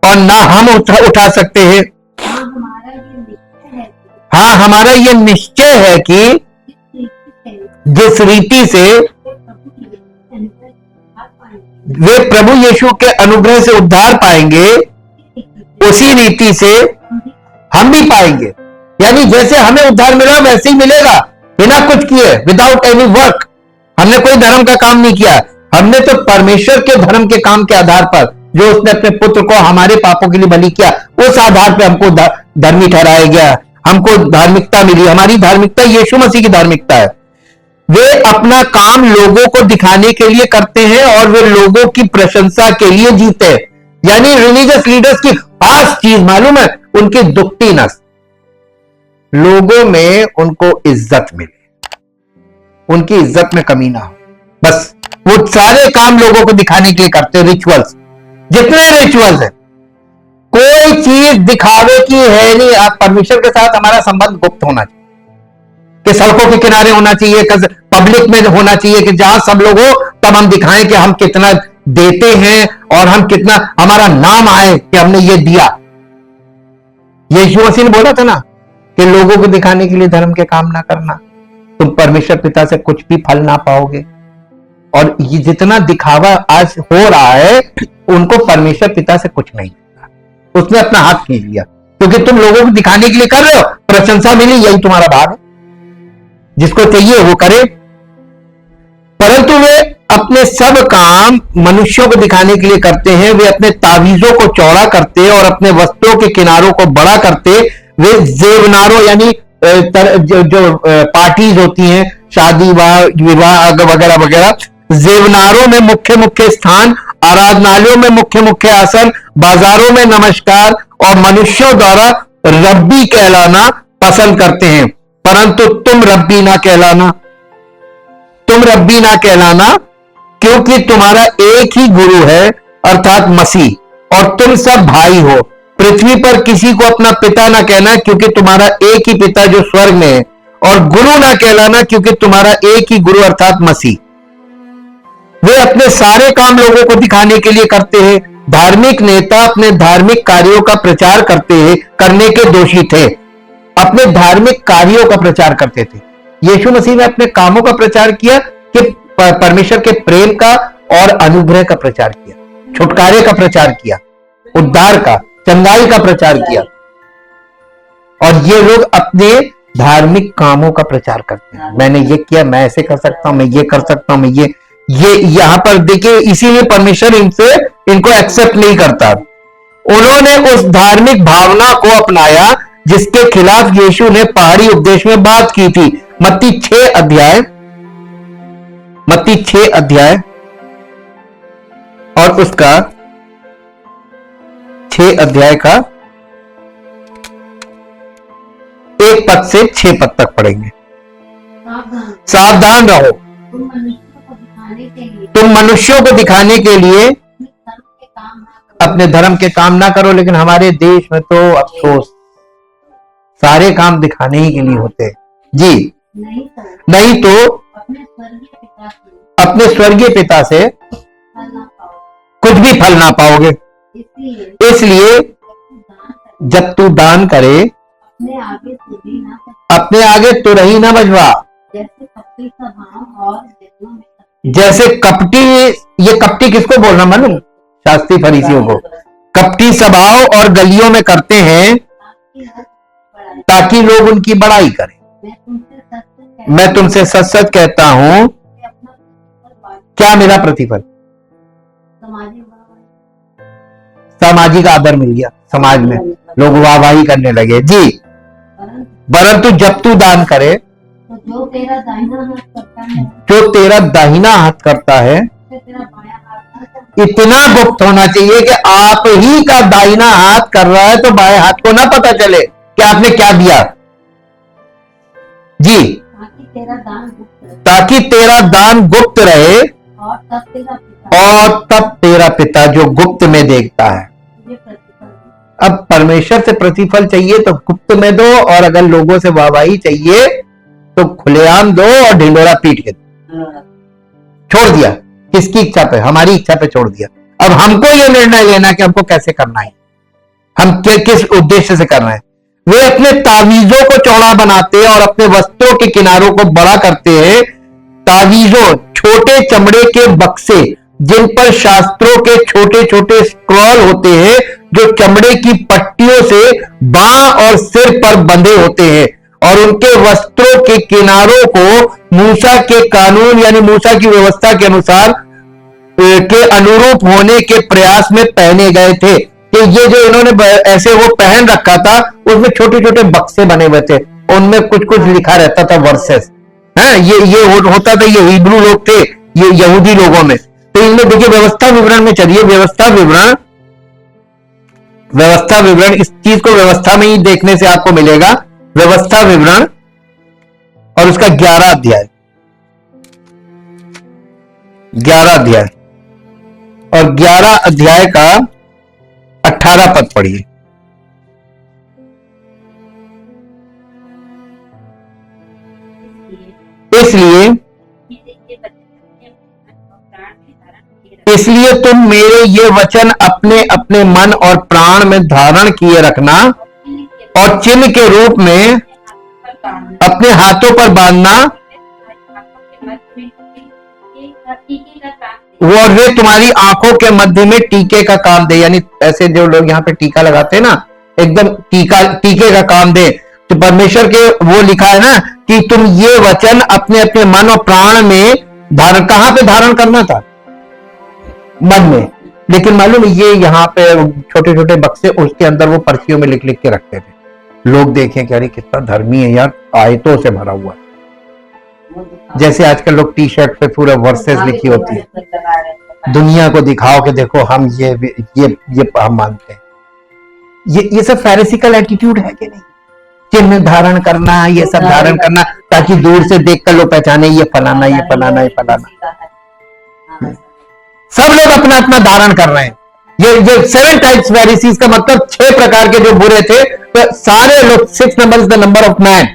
और ना हम उठा सकते हैं। हाँ, हमारा ये निश्चय है कि जिस रीति से वे प्रभु यीशु के अनुग्रह से उद्धार पाएंगे, उसी रीति से हम भी पाएंगे। यानी जैसे हमें उद्धार मिला वैसे ही मिलेगा, बिना कुछ किए, विदाउट एनी वर्क। हमने कोई धर्म का काम नहीं किया, हमने तो परमेश्वर के धर्म के काम के आधार पर, जो उसने अपने पुत्र को हमारे पापों के लिए बलि किया, उस आधार पर हमको धर्मी ठहराया गया, हमको धार्मिकता मिली। हमारी धार्मिकता यीशु मसीह की धार्मिकता है। वे अपना काम लोगों को दिखाने के लिए करते हैं और वे लोगों की प्रशंसा के लिए जीते हैं। यानी रिलीजियस लीडर्स की खास चीज मालूम है, उनकी दुखती नस, लोगों में उनको इज्जत मिले, उनकी इज्जत में कमी ना हो। बस वो सारे काम लोगों को दिखाने के लिए करते हैं। रिचुअल्स, जितने रिचुअल्स है, कोई चीज दिखावे की है नहीं। आप परमेश्वर के साथ हमारा संबंध गुप्त होना चाहिए, कि सड़कों के किनारे होना चाहिए, पब्लिक में होना चाहिए, कि जहां सब लोग हो तब हम दिखाएं कि हम कितना देते हैं और हम कितना, हमारा नाम आए कि हमने ये दिया। यीशु मसीह ने बोला था ना कि लोगों को दिखाने के लिए धर्म के काम ना करना, तुम परमेश्वर पिता से कुछ भी फल ना पाओगे। और ये जितना दिखावा आज हो रहा है, उनको परमेश्वर पिता से कुछ नहीं मिलता। उसने अपना हाथ खींच लिया, क्योंकि तुम लोगों को दिखाने के लिए कर रहे हो, प्रशंसा मिली, यही तुम्हारा भाग है। जिसको चाहिए वो करे। परंतु वे अपने सब काम मनुष्यों को दिखाने के लिए करते हैं। वे अपने तावीजों को चौड़ा करते और अपने वस्त्रों के किनारों को बड़ा करते। वे जेवनारों यानी जो पार्टीज होती हैं, शादी विवाह वगैरह वगैरह, जेवनारों में मुख्य मुख्य स्थान, आराधनालयों में मुख्य मुख्य आसन, बाजारों में नमस्कार और मनुष्यों द्वारा रब्बी कहलाना पसंद करते हैं। परंतु तुम रब्बी ना कहलाना, तुम रब्बी ना कहलाना, क्योंकि तुम्हारा एक ही गुरु है अर्थात मसीह, और तुम सब भाई हो। पृथ्वी पर किसी को अपना पिता ना कहना, क्योंकि तुम्हारा एक ही पिता जो स्वर्ग में है, और गुरु ना कहलाना, क्योंकि तुम्हारा एक ही गुरु अर्थात मसीह। वे अपने सारे काम लोगों को दिखाने के लिए करते हैं। धार्मिक नेता अपने धार्मिक कार्यों का प्रचार करने के दोषी थे। अपने धार्मिक कार्यों का प्रचार करते थे। यीशु मसीह ने अपने कामों का प्रचार किया, कि परमेश्वर के प्रेम का और अनुग्रह का प्रचार किया, छुटकारे का प्रचार किया, उद्धार का, चंगाई का प्रचार किया। और ये लोग अपने धार्मिक कामों का प्रचार करते हैं। मैंने ये किया, मैं ऐसे कर सकता हूं, मैं ये कर सकता हूं, मैं ये यहां पर देखिए, इसीलिए परमेश्वर इनको एक्सेप्ट नहीं करता। उन्होंने उस धार्मिक भावना को अपनाया जिसके खिलाफ यीशु ने पहाड़ी उपदेश में बात की थी। मत्ती 6 अध्याय और उसका 6 अध्याय का 1 पद से 6 पद तक पढ़ेंगे। सावधान रहो, तुम मनुष्यों को दिखाने के लिए अपने धर्म के काम ना करो। लेकिन हमारे देश में तो अफसोस, सारे काम दिखाने ही के लिए होते हैं जी। नहीं तो अपने स्वर्गीय पिता से कुछ भी फल ना पाओगे। इसलिए जब तू दान करे, अपने आगे तुरही ना बजवा, जैसे कपटी। ये कपटी किसको बोलना मालूम? शास्त्री फरीसियों को। कपटी सभाओं और गलियों में करते हैं ताकि लोग उनकी बड़ाई करें। मैं तुमसे सच सच कहता हूं, क्या मेरा प्रतिफल? सामाजिक आदर मिल गया, समाज में लोग वाहवाही करने लगे जी। परंतु जब तू दान करे, जो तेरा दाहिना हाथ करता है, इतना गुप्त होना चाहिए कि आप ही का दाहिना हाथ कर रहा है तो बाएं हाथ को ना पता चले कि आपने क्या दिया जी, ताकि तेरा दान गुप्त रहे और तब तेरा पिता जो गुप्त में देखता है। अब परमेश्वर से प्रतिफल चाहिए तो गुप्त में दो, और अगर लोगों से वाहवाही चाहिए तो खुलेआम दो और ढिंडोरा पीट के दो। छोड़ दिया किसकी इच्छा पे? हमारी इच्छा पे छोड़ दिया। अब हमको ये निर्णय लेना कि हमको कैसे करना है, हम किस उद्देश्य से करना है। वे अपने तावीजों को चौड़ा बनाते हैं और अपने वस्त्रों के किनारों को बड़ा करते हैं। तावीजों छोटे चमड़े के बक्से जिन पर शास्त्रों के छोटे छोटे स्क्रॉल होते हैं, जो चमड़े की पट्टियों से बांह और सिर पर बंधे होते हैं, और उनके वस्त्रों के किनारों को मूसा के कानून यानी मूसा की व्यवस्था के अनुसार के अनुरूप होने के प्रयास में पहने गए थे। कि ये जो इन्होंने ऐसे वो पहन रखा था, उसमें छोटे छोटे बक्से बने हुए थे, उनमें कुछ कुछ लिखा रहता था, वर्सेस है। ये होता था, ये हिब्रू लोग थे, ये यहूदी लोगों में। तो इनमें देखिए व्यवस्था विवरण में चलिए, व्यवस्था विवरण इस चीज को व्यवस्था में ही देखने से आपको मिलेगा। व्यवस्था विवरण और उसका 11 अध्याय, 11 अध्याय और 11 अध्याय का 18 पद पढ़िए। इसलिए तुम मेरे ये वचन अपने अपने मन और प्राण में धारण किए रखना, और चिन्ह के रूप में अपने हाथों पर बांधना, और वे तुम्हारी आंखों के मध्य में टीके का काम दे। यानी ऐसे जो लोग यहाँ पे टीका लगाते हैं ना, एकदम टीके का काम दे। तो परमेश्वर के वो लिखा है ना कि तुम ये वचन अपने अपने मन और प्राण में धारण, कहां पे धारण करना था? मन में। लेकिन मालूम ये यहाँ पे छोटे छोटे बक्से, उसके अंदर वो पर्चियों में लिख लिख के रखते थे। लोग देखें कि अरे कितना धर्मी है यार, आयतों से भरा हुआ। जैसे आजकल लोग टी शर्ट पे पूरा वर्सेस लिखी होती है, दुनिया को दिखाओ कि देखो हम ये हम मानते हैं। ये सब फैरिसिकल एटीट्यूड है कि नहीं? चिन्ह धारण करना, ये सब धारण करना, ताकि दूर से देखकर लोग पहचाने ये फलाना, ये फलाना, ये फलाना। सब लोग अपना अपना धारण कर रहे हैं। ये 7 टाइप्स फैरिसीज का मतलब 6 प्रकार के जो बुरे थे, तो सारे लोग, 6 number is the number of man.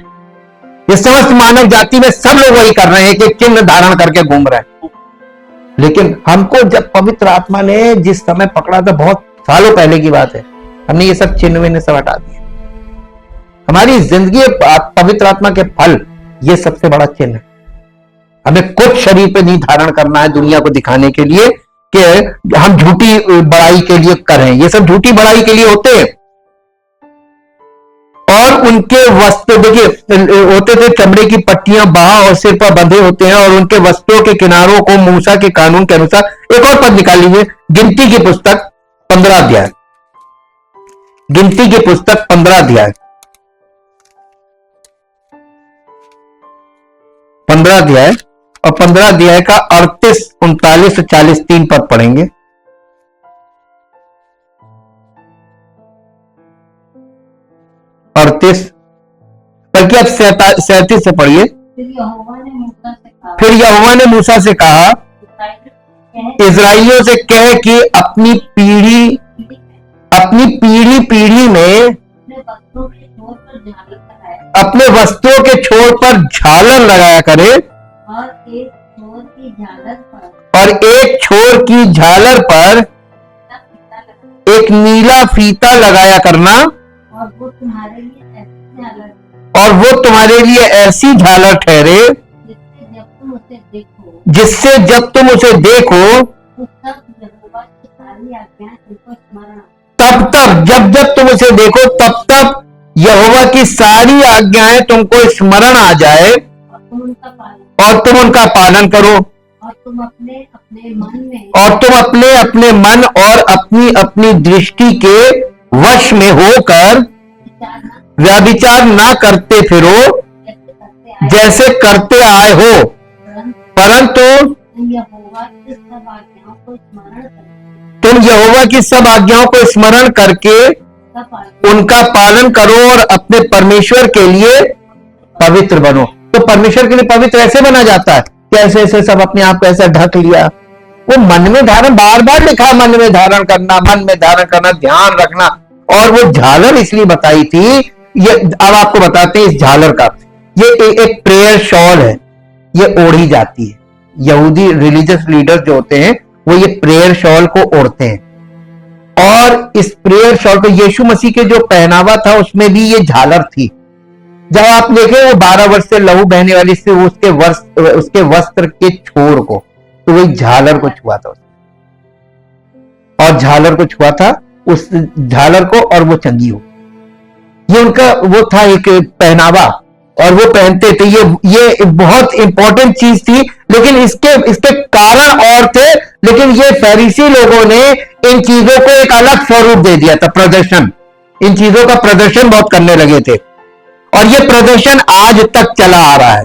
ये समस्त मानव जाति में सब लोग वही कर रहे हैं कि चिन्ह धारण करके घूम रहे हैं। लेकिन हमको जब पवित्र आत्मा ने जिस समय पकड़ा था, बहुत सालों पहले की बात है, हमने ये सब चिन्ह विन्ह सब हटा दिए। हमारी जिंदगी पवित्र आत्मा के फल, ये सबसे बड़ा चिन्ह है। हमें कुछ शरीर पे नहीं धारण करना है दुनिया को दिखाने के लिए कि हम झूठी बड़ाई के लिए करें। ये सब झूठी बड़ाई के लिए होते हैं। और उनके वस्त्र देखिए होते थे, चमड़े की पट्टियां बांह और सिर पर बंधे होते हैं, और उनके वस्त्रों के किनारों को मूसा के कानून के अनुसार। एक और पद निकाल लीजिए, गिनती की पुस्तक 15 अध्याय, गिनती की पुस्तक 15 अध्याय, 15 अध्याय और 15 अध्याय का 38, 39 और 40 3 पद पढ़ेंगे। बल्कि आप 37 से पढ़िए। फिर यहोवा ने मूसा से कहा, इस्राएलियों से कह कि अपनी पीढ़ी में अपने वस्त्रों के छोर पर झालर लगाया करे, और एक छोर की झालर पर एक नीला फीता लगाया करना, और वो तुम्हारे लिए ऐसी झालर ठहरे जिससे जब तुम उसे देखो तब जब तुम उसे देखो तब यहोवा की सारी आज्ञाएं तुमको स्मरण आ जाए, और तुम उनका पालन करो, और तुम अपने अपने मन और अपनी अपनी दृष्टि के वश में होकर व्यभिचार ना करते फिरो जैसे करते आए हो, परंतु तुम यहोवा की सब आज्ञाओं को स्मरण करके उनका पालन करो और अपने परमेश्वर के लिए पवित्र बनो। तो परमेश्वर के लिए पवित्र ऐसे बना जाता है कि ऐसे ऐसे सब अपने आप को ऐसा ढक लिया। वो मन में धारण, बार बार लिखा, मन में धारण करना, मन में धारण करना, ध्यान रखना। और वो झालर इसलिए बताई थी, ये अब आपको बताते हैं इस झालर का। ये एक प्रेयर शॉल है, ये ओढ़ी जाती है। यहूदी रिलीजियस लीडर्स जो होते हैं वो ये प्रेयर शॉल को ओढ़ते हैं, और इस प्रेयर शॉल को यीशु मसीह के जो पहनावा था उसमें भी ये झालर थी। जब आप देखें वो 12 वर्ष से लहू बहने वाली से उसके वस्त्र के छोर को, तो वही झालर को छुआ था और झालर को छुआ था, उस झालर को, और वो चंगी हो। ये उनका वो था एक पहनावा और वो पहनते थे। ये बहुत इंपॉर्टेंट चीज थी, लेकिन इसके कारण और थे। लेकिन ये फरीसी लोगों ने इन चीजों को एक अलग स्वरूप दे दिया था, प्रदर्शन। इन चीजों का प्रदर्शन बहुत करने लगे थे और ये प्रदर्शन आज तक चला आ रहा है।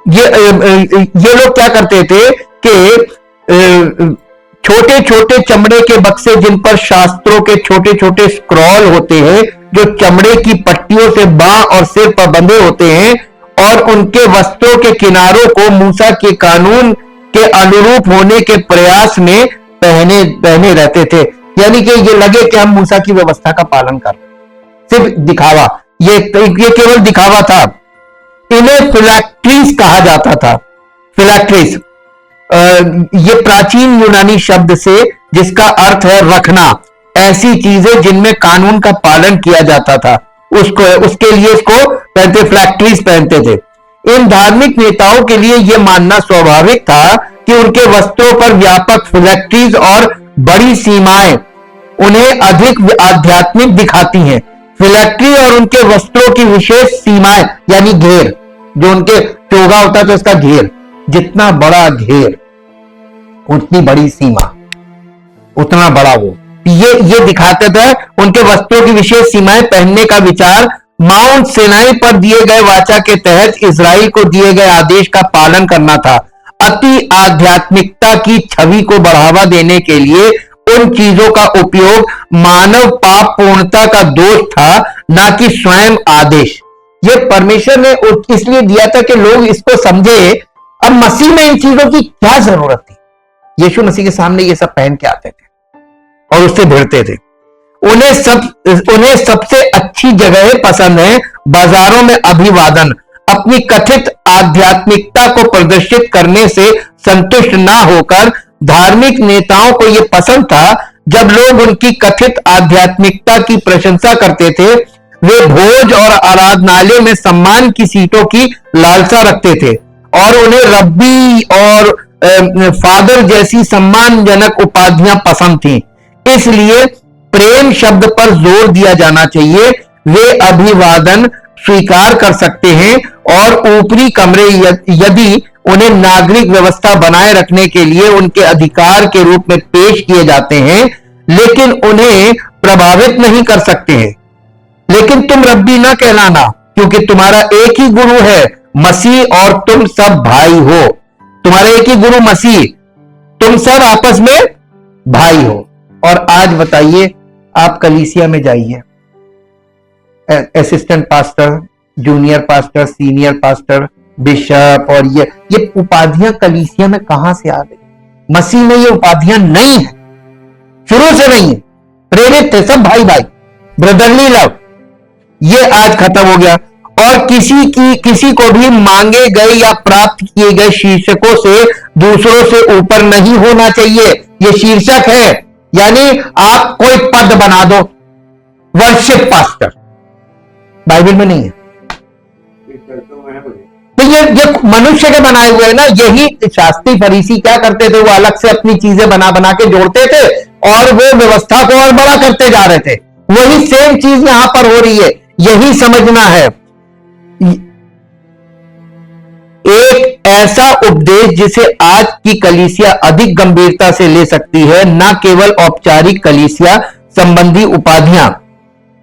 ये लोग क्या करते थे कि छोटे छोटे चमड़े के बक्से जिन पर शास्त्रों के छोटे छोटे स्क्रॉल होते हैं, जो चमड़े की पट्टियों से बांह और सिर पर बंधे होते हैं, और उनके वस्त्रों के किनारों को मूसा के कानून के अनुरूप होने के प्रयास में पहने रहते थे। यानी कि ये लगे कि हम मूसा की व्यवस्था का पालन कर, सिर्फ दिखावा, ये केवल दिखावा था। इन्हें फिलैक्ट्रीज कहा जाता था। फिलैक्ट्रीज ये प्राचीन यूनानी शब्द से, जिसका अर्थ है रखना, ऐसी चीजें जिनमें कानून का पालन किया जाता था, उसके लिए इसको पहनते, फ्लैक्ट्रीज पहनते थे। इन धार्मिक नेताओं के लिए यह मानना स्वाभाविक था कि उनके वस्त्रों पर व्यापक फ्लैक्ट्रीज और बड़ी सीमाएं उन्हें अधिक आध्यात्मिक दिखाती हैं। फिलैक्ट्री और उनके वस्त्रों की विशेष सीमाएं, यानी घेर, जो उनके चोगा होता था उसका घेर, जितना बड़ा घेर उतनी बड़ी सीमा, उतना बड़ा वो, ये दिखाते थे। उनके वस्त्रों की विशेष सीमाएं पहनने का विचार माउंट सिनाई पर दिए गए वाचा के तहत इजराइल को दिए गए आदेश का पालन करना था। अति आध्यात्मिकता की छवि को बढ़ावा देने के लिए उन चीजों का उपयोग मानव पाप पूर्णता का दोष था, ना कि स्वयं आदेश। ये परमेश्वर ने इसलिए दिया था कि लोग इसको समझे। अब मसीह में इन चीजों की क्या जरूरत थी? यीशु मसीह के सामने ये सब पहन के आते थे और उससे भिड़ते थे। उन्हें सबसे अच्छी जगह पसंद है, बाजारों में अभिवादन। अपनी कथित आध्यात्मिकता को प्रदर्शित करने से संतुष्ट ना होकर धार्मिक नेताओं को यह पसंद था जब लोग उनकी कथित आध्यात्मिकता की प्रशंसा करते थे। वे भोज और आराधनालय में सम्मान की सीटों की लालसा रखते थे और उन्हें रब्बी और फादर जैसी सम्मानजनक उपाधियां पसंद थीं। इसलिए प्रेम शब्द पर जोर दिया जाना चाहिए। वे अभिवादन स्वीकार कर सकते हैं और ऊपरी कमरे यदि उन्हें नागरिक व्यवस्था बनाए रखने के लिए उनके अधिकार के रूप में पेश किए जाते हैं, लेकिन उन्हें प्रभावित नहीं कर सकते हैं। लेकिन तुम रब्बी ना कहलाना, क्योंकि तुम्हारा एक ही गुरु है मसीह, और तुम सब भाई हो। तुम्हारा एक ही गुरु मसीह, तुम सब आपस में भाई हो। और आज बताइए, आप कलीसिया में जाइए, assistant pastor, junior pastor, senior pastor, bishop, और ये उपाधियां कलीसिया में कहां से आ गई? मसीह में ये उपाधियां नहीं है, शुरू से नहीं है। प्रेरित थे सब भाई भाई, ब्रदरली लव, ये आज खत्म हो गया। और किसी को भी मांगे गए या प्राप्त किए गए शीर्षकों से दूसरों से ऊपर नहीं होना चाहिए। ये शीर्षक है, यानी आप कोई पद बना दो, वर्शिप पास्टर, बाइबल में नहीं है। तो ये मनुष्य के बनाए हुए है ना। यही शास्त्री फरीसी क्या करते थे, वो अलग से अपनी चीजें बना बना के जोड़ते थे और वो व्यवस्था को और बड़ा करते जा रहे थे। वही सेम चीज यहां पर हो रही है, यही समझना है। एक ऐसा उपदेश जिसे आज की कलीसिया अधिक गंभीरता से ले सकती है, न केवल औपचारिक कलीसिया संबंधी उपाधियां,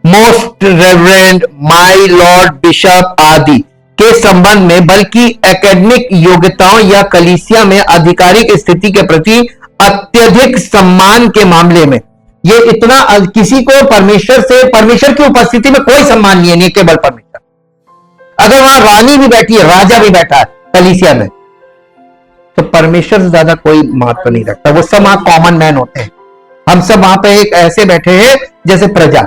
most reverend, my Lord, bishop आदि के संबंध में, बल्कि एकेडमिक योग्यताओं या कलीसिया में आधिकारिक स्थिति के प्रति अत्यधिक सम्मान के मामले में। ये इतना, किसी को परमेश्वर की उपस्थिति में कोई सम्मान नहीं है, केवल परमेश्वर। अगर वहां रानी भी बैठी है, राजा भी बैठा है कलीसिया में, तो परमेश्वर से ज्यादा कोई महत्व नहीं रखता। वो सब वहां कॉमन मैन होते हैं। हम सब वहां पे एक ऐसे बैठे हैं जैसे प्रजा।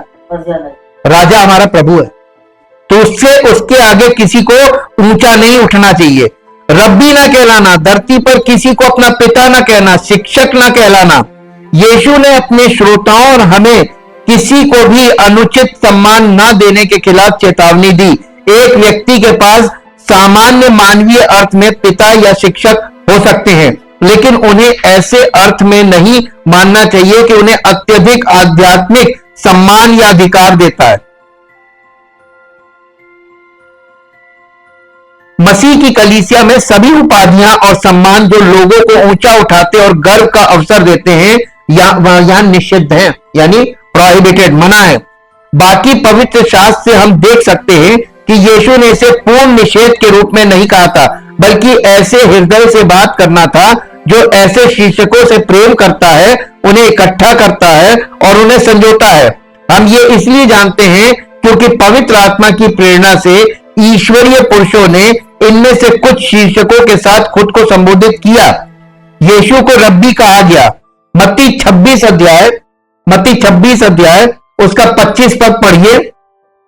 राजा हमारा प्रभु है, तो उससे उसके आगे किसी को ऊंचा नहीं उठना चाहिए। रब्बी ना कहलाना, धरती पर किसी को अपना पिता ना कहना, शिक्षक ना कहलाना। यीशु ने अपने श्रोताओं और हमें किसी को भी अनुचित सम्मान ना देने के खिलाफ चेतावनी दी। एक व्यक्ति के पास सामान्य मानवीय अर्थ में पिता या शिक्षक हो सकते हैं, लेकिन उन्हें ऐसे अर्थ में नहीं मानना चाहिए कि उन्हें अत्यधिक आध्यात्मिक सम्मान या अधिकार देता है। मसीह की कलीसिया में सभी उपाधियां और सम्मान जो लोगों को ऊंचा उठाते और गर्व का अवसर देते हैं यहां निषिद्ध हैं, यानी प्रोहिबिटेड, मना है। बाकी पवित्र शास्त्र से हम देख सकते हैं कि यीशु ने इसे पूर्ण निषेध के रूप में नहीं कहा था, बल्कि ऐसे हृदय से बात करना था जो ऐसे शिक्षकों से प्रेम करता है, उन्हें इकट्ठा करता है और उन्हें संजोता है। हम ये इसलिए जानते हैं क्योंकि पवित्र आत्मा की प्रेरणा से ईश्वरीय पुरुषों ने इनमें से कुछ शीर्षकों के साथ खुद को संबोधित किया। यीशु को रब्बी कहा गया। मत्ती 26 अध्याय उसका 25 पद पढ़िए।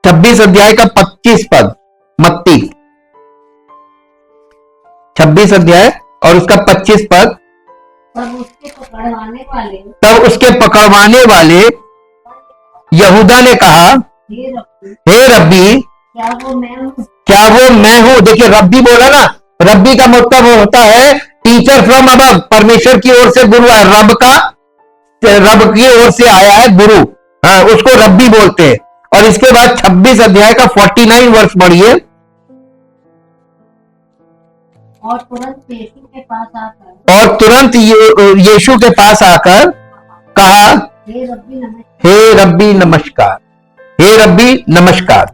26 अध्याय का 25 पद, मत्ती 26 अध्याय और उसका 25 पद। तब उसके पकड़वाने वाले यहूदा ने कहा, हे रब्बी, क्या वो मैं हूं? देखिए, रब्बी बोला ना, रब्बी का मतलब होता है टीचर फ्रॉम अबव, परमेश्वर की ओर से गुरु है। रब की ओर से आया है गुरु, हाँ, उसको रब्बी बोलते हैं। और इसके बाद 26 अध्याय का 49 वर्ष पढ़िए। और तुरंत यीशु के पास आकर कहा, हे रब्बी नमस्कार, हे रब्बी नमस्कार।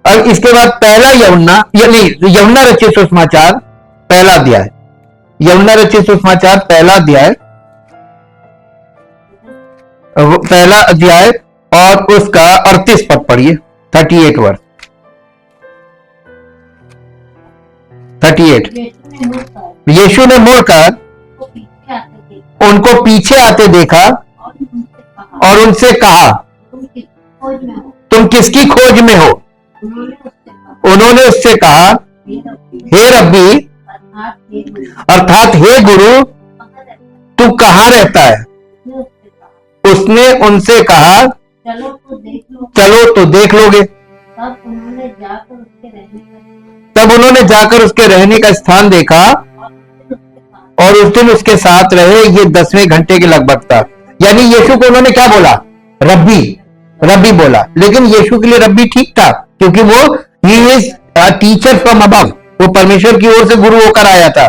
और इसके बाद पहला यमुना रचित सुसमाचार पहला अध्याय, यमुना रचित सुसमाचार पहला अध्याय और उसका 38 पद पढ़िए। 38 वर्ष 38। यीशु ने मुड़कर उनको पीछे आते देखा और उनसे कहा, तुम किसकी खोज में हो? उन्होंने उससे कहा, हे रब्बी, अर्थात हे गुरु, तू कहाँ रहता है? उसने उनसे कहा, चलो तो देख लोगे। तब उन्होंने जाकर उसके रहने का स्थान देखा और उस दिन उसके साथ रहे। ये 10वें घंटे के लगभग था। यानी यीशु को उन्होंने क्या बोला? रब्बी बोला। लेकिन यीशु के लिए रब्बी ठीक था, क्योंकि वो he is teacher from above, वो परमेश्वर की ओर से गुरु होकर आया था।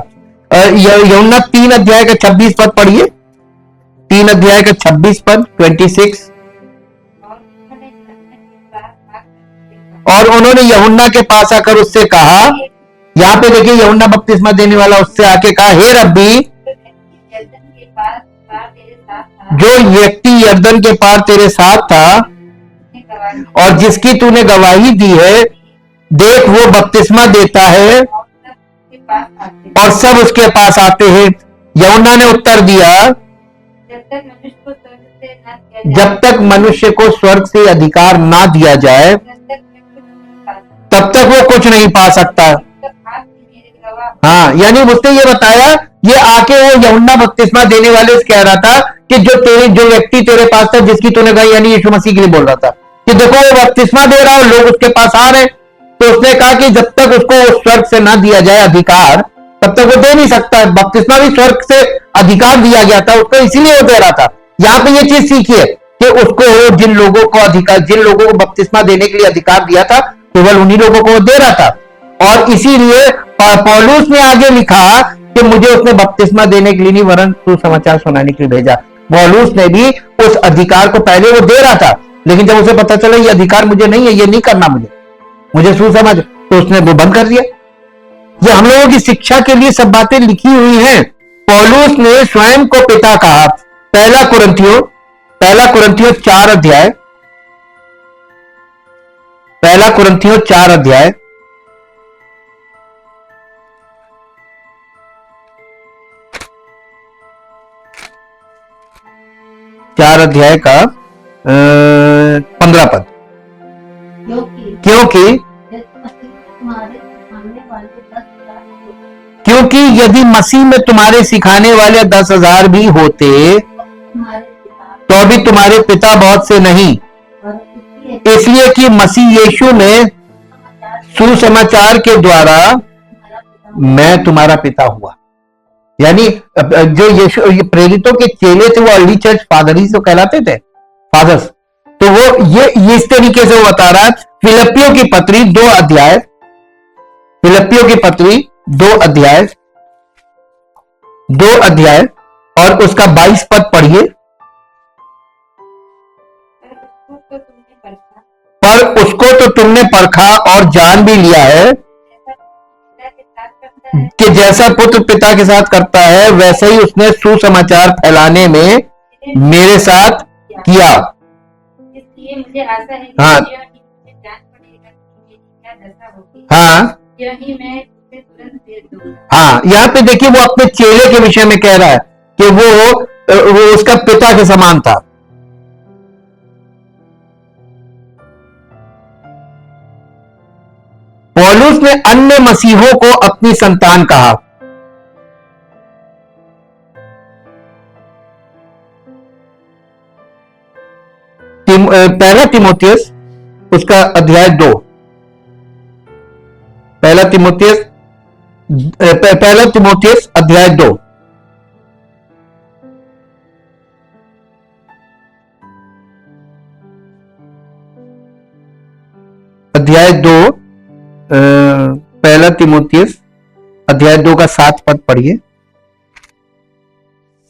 यूहन्ना 3 अध्याय का 26 पद पढ़िए। 3 अध्याय का 26 पद 26। और उन्होंने यूहन्ना के पास आकर उससे कहा, यहाँ पे देखिए, यूहन्ना बपतिस्मा देने वाला उससे आके कहा, हे रब्बी, जो व्यक्ति यरदन के पार तेरे साथ था और जिसकी तूने गवाही दी है, देख वो बपतिस्मा देता है और सब उसके पास आते हैं। यूहन्ना ने उत्तर दिया, जब तक मनुष्य को स्वर्ग से अधिकार ना दिया जाए तब तक वो कुछ नहीं पा सकता। हाँ, यानी उसने ये बताया, ये आके वो यूहन्ना बपतिस्मा देने वाले से कह रहा था कि जो व्यक्ति तेरे पास था, जिसकी तूने कहा, यानी यीशु मसीह के लिए बोल रहा था कि देखो वो बपतिस्मा दे रहा है, लोग उसके पास आ रहे हैं। तो उसने कहा कि जब तक उसको स्वर्ग से ना दिया जाए अधिकार, तब तक वो दे नहीं सकता। बपतिस्मा भी स्वर्ग से अधिकार दिया गया था उसको, इसीलिए वो दे रहा था। यहाँ पे ये चीज सीखिए कि उसको जिन लोगों को बपतिस्मा देने के लिए अधिकार दिया था, केवल उन्हीं लोगों को दे रहा था। और इसीलिए पौलुस ने आगे लिखा कि मुझे उसने बपतिस्मा देने के लिए नहीं, वरन सुसमाचार सुनाने के लिए भेजा। पौलुस ने भी उस अधिकार को पहले वो दे रहा था, लेकिन जब उसे पता चला ये अधिकार मुझे नहीं है, ये नहीं करना मुझे सुसमाचार, तो उसने वो बंद कर दिया। ये हम लोगों की शिक्षा के लिए सब बातें लिखी हुई हैं। पौलुस ने स्वयं को पिता कहा। पहला कुरिन्थियों 4 अध्याय, पहला कुरिन्थियों 4 अध्याय का 15 पद। क्योंकि तुम्हारे सिखाने वाले 10,000 होते, क्योंकि यदि मसीह में तुम्हारे सिखाने वाले 10,000 भी होते तुम्हारे पिता तो भी तुम्हारे पिता बहुत से नहीं, और इसलिए इसलिए कि मसीह यीशु में समाचार सुसमाचार के द्वारा तुम्हारा पिता मैं तुम्हारा पिता हुआ। यानी जो यीशु ये प्रेरितों के चेले थे वो अर्ली चर्च फादर ही तो कहलाते थे, फादर्स। तो वो ये इस तरीके से वो बता रहा है। फिलिपियों की पत्री 2 अध्याय, फिलिपियों की पत्री 2 अध्याय, 2 अध्याय और उसका 22 पद पढ़िए। पर उसको तो तुमने परखा और जान भी लिया है कि जैसा पुत्र पिता के साथ करता है वैसे ही उसने सुसमाचार फैलाने में मेरे साथ किया। इसलिए मुझे आशा है कि हाँ। यह ही मुझे जान पड़ेगा कि मेरी क्या दशा होगी, हाँ यही मैं उसे तुरंत दे दूंगा। हाँ, यहाँ पे देखिए वो अपने चेले के विषय में कह रहा है कि वो उसका पिता के समान था। पौलुस ने अन्य मसीहों को अपनी संतान कहा। पहला तिमोथियस उसका अध्याय 2, पहला तिमोथियस अध्याय 2, अध्याय 2, पहला तिमोथियस अध्याय 2 का 7 पद पढ़िए।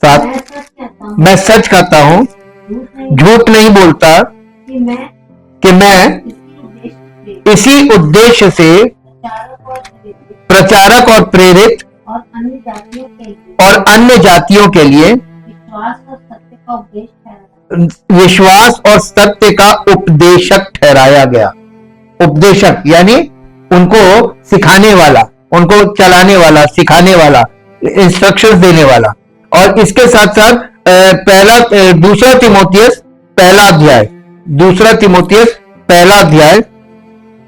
7, मैं सच कहता हूँ, मैं सच कहता हूं, झूठ नहीं बोलता कि मैं इसी उद्देश्य से प्रचारक और प्रेरित और अन्य जातियों के लिए और अन्य जातियों के लिए विश्वास और सत्य का उपदेश ठहराया विश्वास और सत्य का उपदेशक ठहराया गया। गया। उपदेशक यानी उनको सिखाने वाला, उनको चलाने वाला, सिखाने वाला, इंस्ट्रक्शंस देने वाला। और इसके साथ साथ दूसरा तिमोथियस पहला अध्याय, दूसरा तिमोथियस पहला अध्याय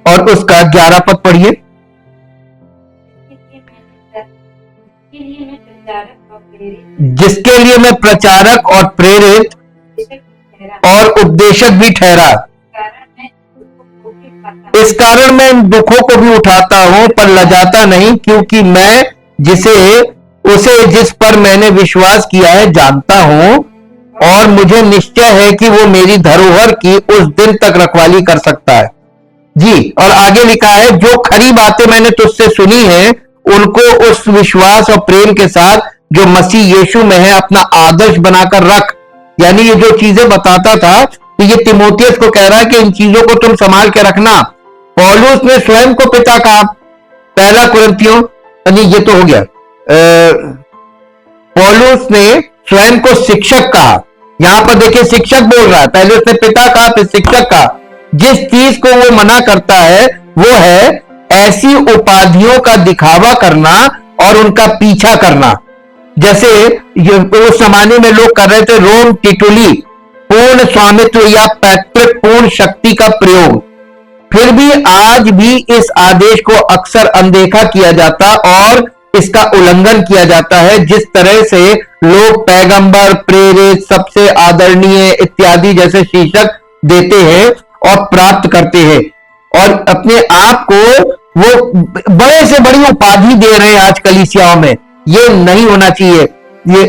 और उसका 11 पद पढ़िए। इसके लिए मैं प्रचारक और प्रेरित जिसके लिए मैं प्रचारक और प्रेरित उपदेशक ठहरा, और उपदेशक भी ठहरा। इस कारण मैं इस कारण मैं इन दुखों को भी उठाता दुखों को भी उठाता हूं पर लजाता नहीं, क्योंकि मैं जिस पर मैंने विश्वास किया है जानता हूं और मुझे निश्चय है कि वो मेरी धरोहर की उस दिन तक रखवाली कर सकता है। जी, और आगे लिखा है, जो खरी बातें मैंने तुझसे सुनी है उनको उस विश्वास और प्रेम के साथ जो मसीह यीशु में है अपना आदर्श बनाकर रख। यानी ये जो चीजें बताता था तो ये तिमोथियस को कह रहा है कि इन चीजों को तुम संभाल के रखना। पौलुस ने स्वयं को पिता कहा, पहला कुरिन्थियों, यानी ये तो हो गया। पौलुस ने स्वयं को शिक्षक कहा। यहां पर देखिए शिक्षक बोल रहा है, पहले उसने पिता कहा फिर शिक्षक कहा। जिस चीज को वो मना करता है वो है ऐसी उपाधियों का दिखावा करना और उनका पीछा करना, जैसे उस जमाने में लोग कर रहे थे रोम टिटुली, पूर्ण स्वामित्व या पैतृक पूर्ण शक्ति का प्रयोग। फिर भी आज भी इस आदेश को अक्सर अनदेखा किया जाता और इसका उल्लंघन किया जाता है। जिस तरह से लोग पैगंबर, प्रेरित, सबसे आदरणीय इत्यादि जैसे शीर्षक देते हैं और प्राप्त करते हैं और अपने आप को वो बड़े से बड़ी उपाधि दे रहे हैं आज कलीसियाओं में। ये नहीं होना चाहिए। ये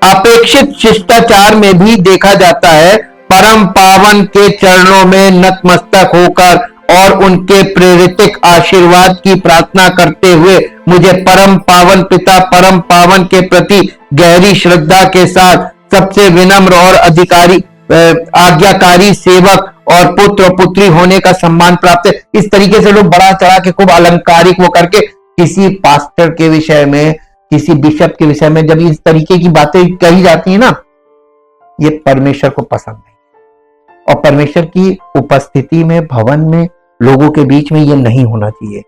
अपेक्षित शिष्टाचार में भी देखा जाता है। परम पावन के चरणों में नतमस्तक होकर और उनके प्रेरितिक आशीर्वाद की प्रार्थना करते हुए मुझे परम पावन पिता परम पावन के प्रति गहरी श्रद्धा के साथ सबसे विनम्र और आज्ञाकारी सेवक और पुत्र और पुत्री होने का सम्मान प्राप्त है। इस तरीके से लोग बड़ा चढ़ा के खूब अलंकारिक वो करके किसी पास्टर के विषय में, किसी बिशप के विषय में जब इस तरीके की बातें कही जाती है ना, ये परमेश्वर को पसंद नहीं। और परमेश्वर की उपस्थिति में, भवन में, लोगों के बीच में ये नहीं होना चाहिए।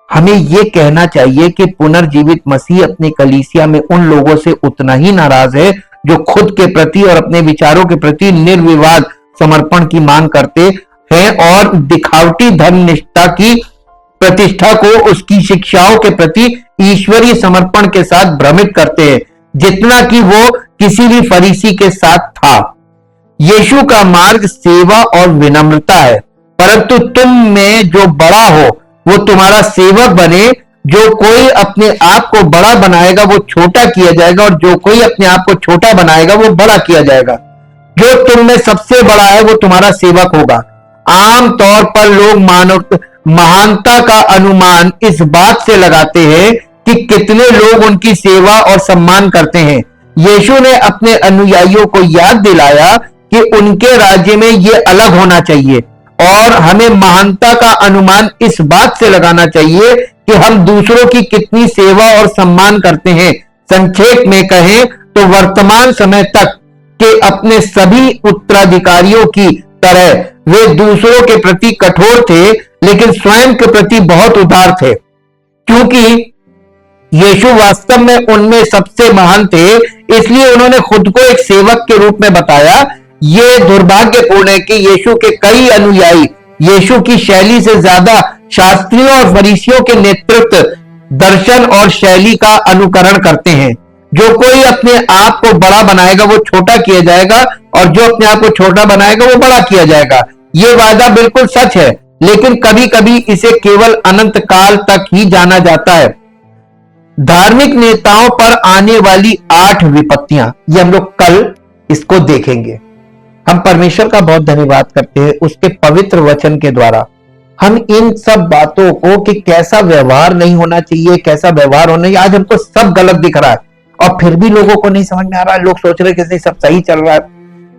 हमें ये कहना चाहिए कि पुनर्जीवित मसीह अपने कलीसिया में उन लोगों से उतना ही नाराज है जो खुद के प्रति और अपने विचारों के प्रति निर्विवाद समर्पण की मांग करते हैं और दिखावटी धर्मनिष्ठा की प्रतिष्ठा को उसकी शिक्षाओं के प्रति ईश्वरीय समर्पण के साथ भ्रमित करते हैं, जितना कि वो किसी भी फरीसी के साथ था। यीशु का मार्ग सेवा और विनम्रता है, परंतु तुम में जो बड़ा हो वो तुम्हारा सेवक बने। जो कोई अपने आप को बड़ा बनाएगा वो छोटा किया जाएगा, और जो कोई अपने आप को छोटा बनाएगा वो बड़ा किया जाएगा। जो तुम में सबसे बड़ा है वो तुम्हारा सेवक होगा। आम तौर पर लोग महानता का अनुमान इस बात से लगाते हैं कि कितने लोग उनकी सेवा और सम्मान करते हैं। यीशु ने अपने अनुयायियों को याद दिलाया कि उनके राज्य में ये अलग होना चाहिए, और हमें महानता का अनुमान इस बात से लगाना चाहिए कि हम दूसरों की कितनी सेवा और सम्मान करते हैं। संक्षेप में कहें तो वर्तमान समय तक के अपने सभी उत्तराधिकारियों की तरह वे दूसरों के प्रति कठोर थे, लेकिन स्वयं के प्रति बहुत उदार थे। क्योंकि यीशु वास्तव में उनमें सबसे महान थे, इसलिए उन्होंने खुद को एक सेवक के रूप में बताया। ये दुर्भाग्यपूर्ण है कि यीशु के कई अनुयायी यीशु की शैली से ज्यादा शास्त्रियों और फरीसियों के नेतृत्व, दर्शन और शैली का अनुकरण करते हैं। जो कोई अपने आप को बड़ा बनाएगा वो छोटा किया जाएगा, और जो अपने आप को छोटा बनाएगा वो बड़ा किया जाएगा। ये वादा बिल्कुल सच है, लेकिन कभी कभी इसे केवल अनंत काल तक ही जाना जाता है। धार्मिक नेताओं पर आने वाली 8 विपत्तियां, ये हम लोग कल इसको देखेंगे। हम परमेश्वर का बहुत धन्यवाद करते हैं उसके पवित्र वचन के द्वारा। हम इन सब बातों को कि कैसा व्यवहार नहीं होना चाहिए, कैसा व्यवहार होना चाहिए, आज हमको सब गलत दिख रहा है, और फिर भी लोगों को नहीं समझ में आ रहा है। लोग सोच रहे कैसे सब सही चल रहा है।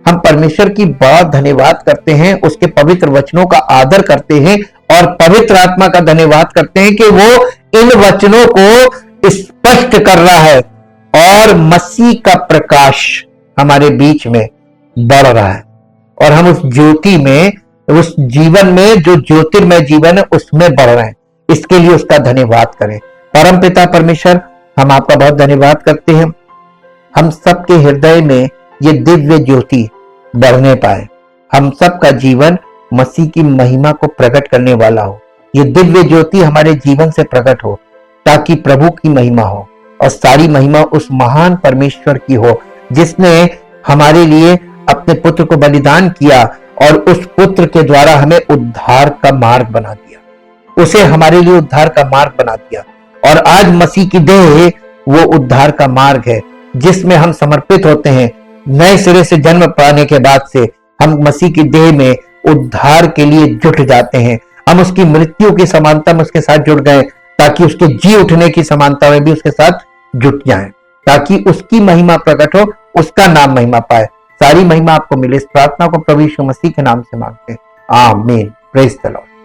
हम परमेश्वर की बहुत धन्यवाद करते हैं, उसके पवित्र वचनों का आदर करते हैं, और पवित्र आत्मा का धन्यवाद करते हैं कि वो इन वचनों को स्पष्ट कर रहा है, और मसीह का प्रकाश हमारे बीच में बढ़ रहा है, और हम उस ज्योति में, उस जीवन में जो ज्योतिर्मय जीवन है उसमें बढ़ रहे हैं। इसके लिए उसका धन्यवाद करें। परम पिता परमेश्वर, हम आपका बहुत धन्यवाद करते हैं। हम सबके हृदय में ये दिव्य ज्योति बढ़ने पाए, हम सबका जीवन मसीह की महिमा को प्रकट करने वाला हो। ये दिव्य ज्योति हमारे जीवन से प्रकट हो, ताकि प्रभु की महिमा हो, और सारी महिमा उस महान परमेश्वर की हो जिसने हमारे लिए अपने पुत्र को बलिदान किया, और उस पुत्र के द्वारा हमें उद्धार का मार्ग बना दिया। उसे हमारे लिए उद्धार का मार्ग बना दिया, और आज मसीह की देह वो उद्धार का मार्ग है जिसमें हम समर्पित होते हैं। नए सिरे से जन्म पाने के बाद से हम मसीह की देह में उद्धार के लिए जुट जाते हैं। हम उसकी मृत्यु की समानता में उसके साथ जुड़ गए, ताकि उसके जी उठने की समानता में भी उसके साथ जुट जाएं, ताकि उसकी महिमा प्रकट हो, उसका नाम महिमा पाए। सारी महिमा आपको मिले। इस प्रार्थना को प्रभु यीशु मसीह के नाम से मांगते हैं, आमीन। Praise the Lord.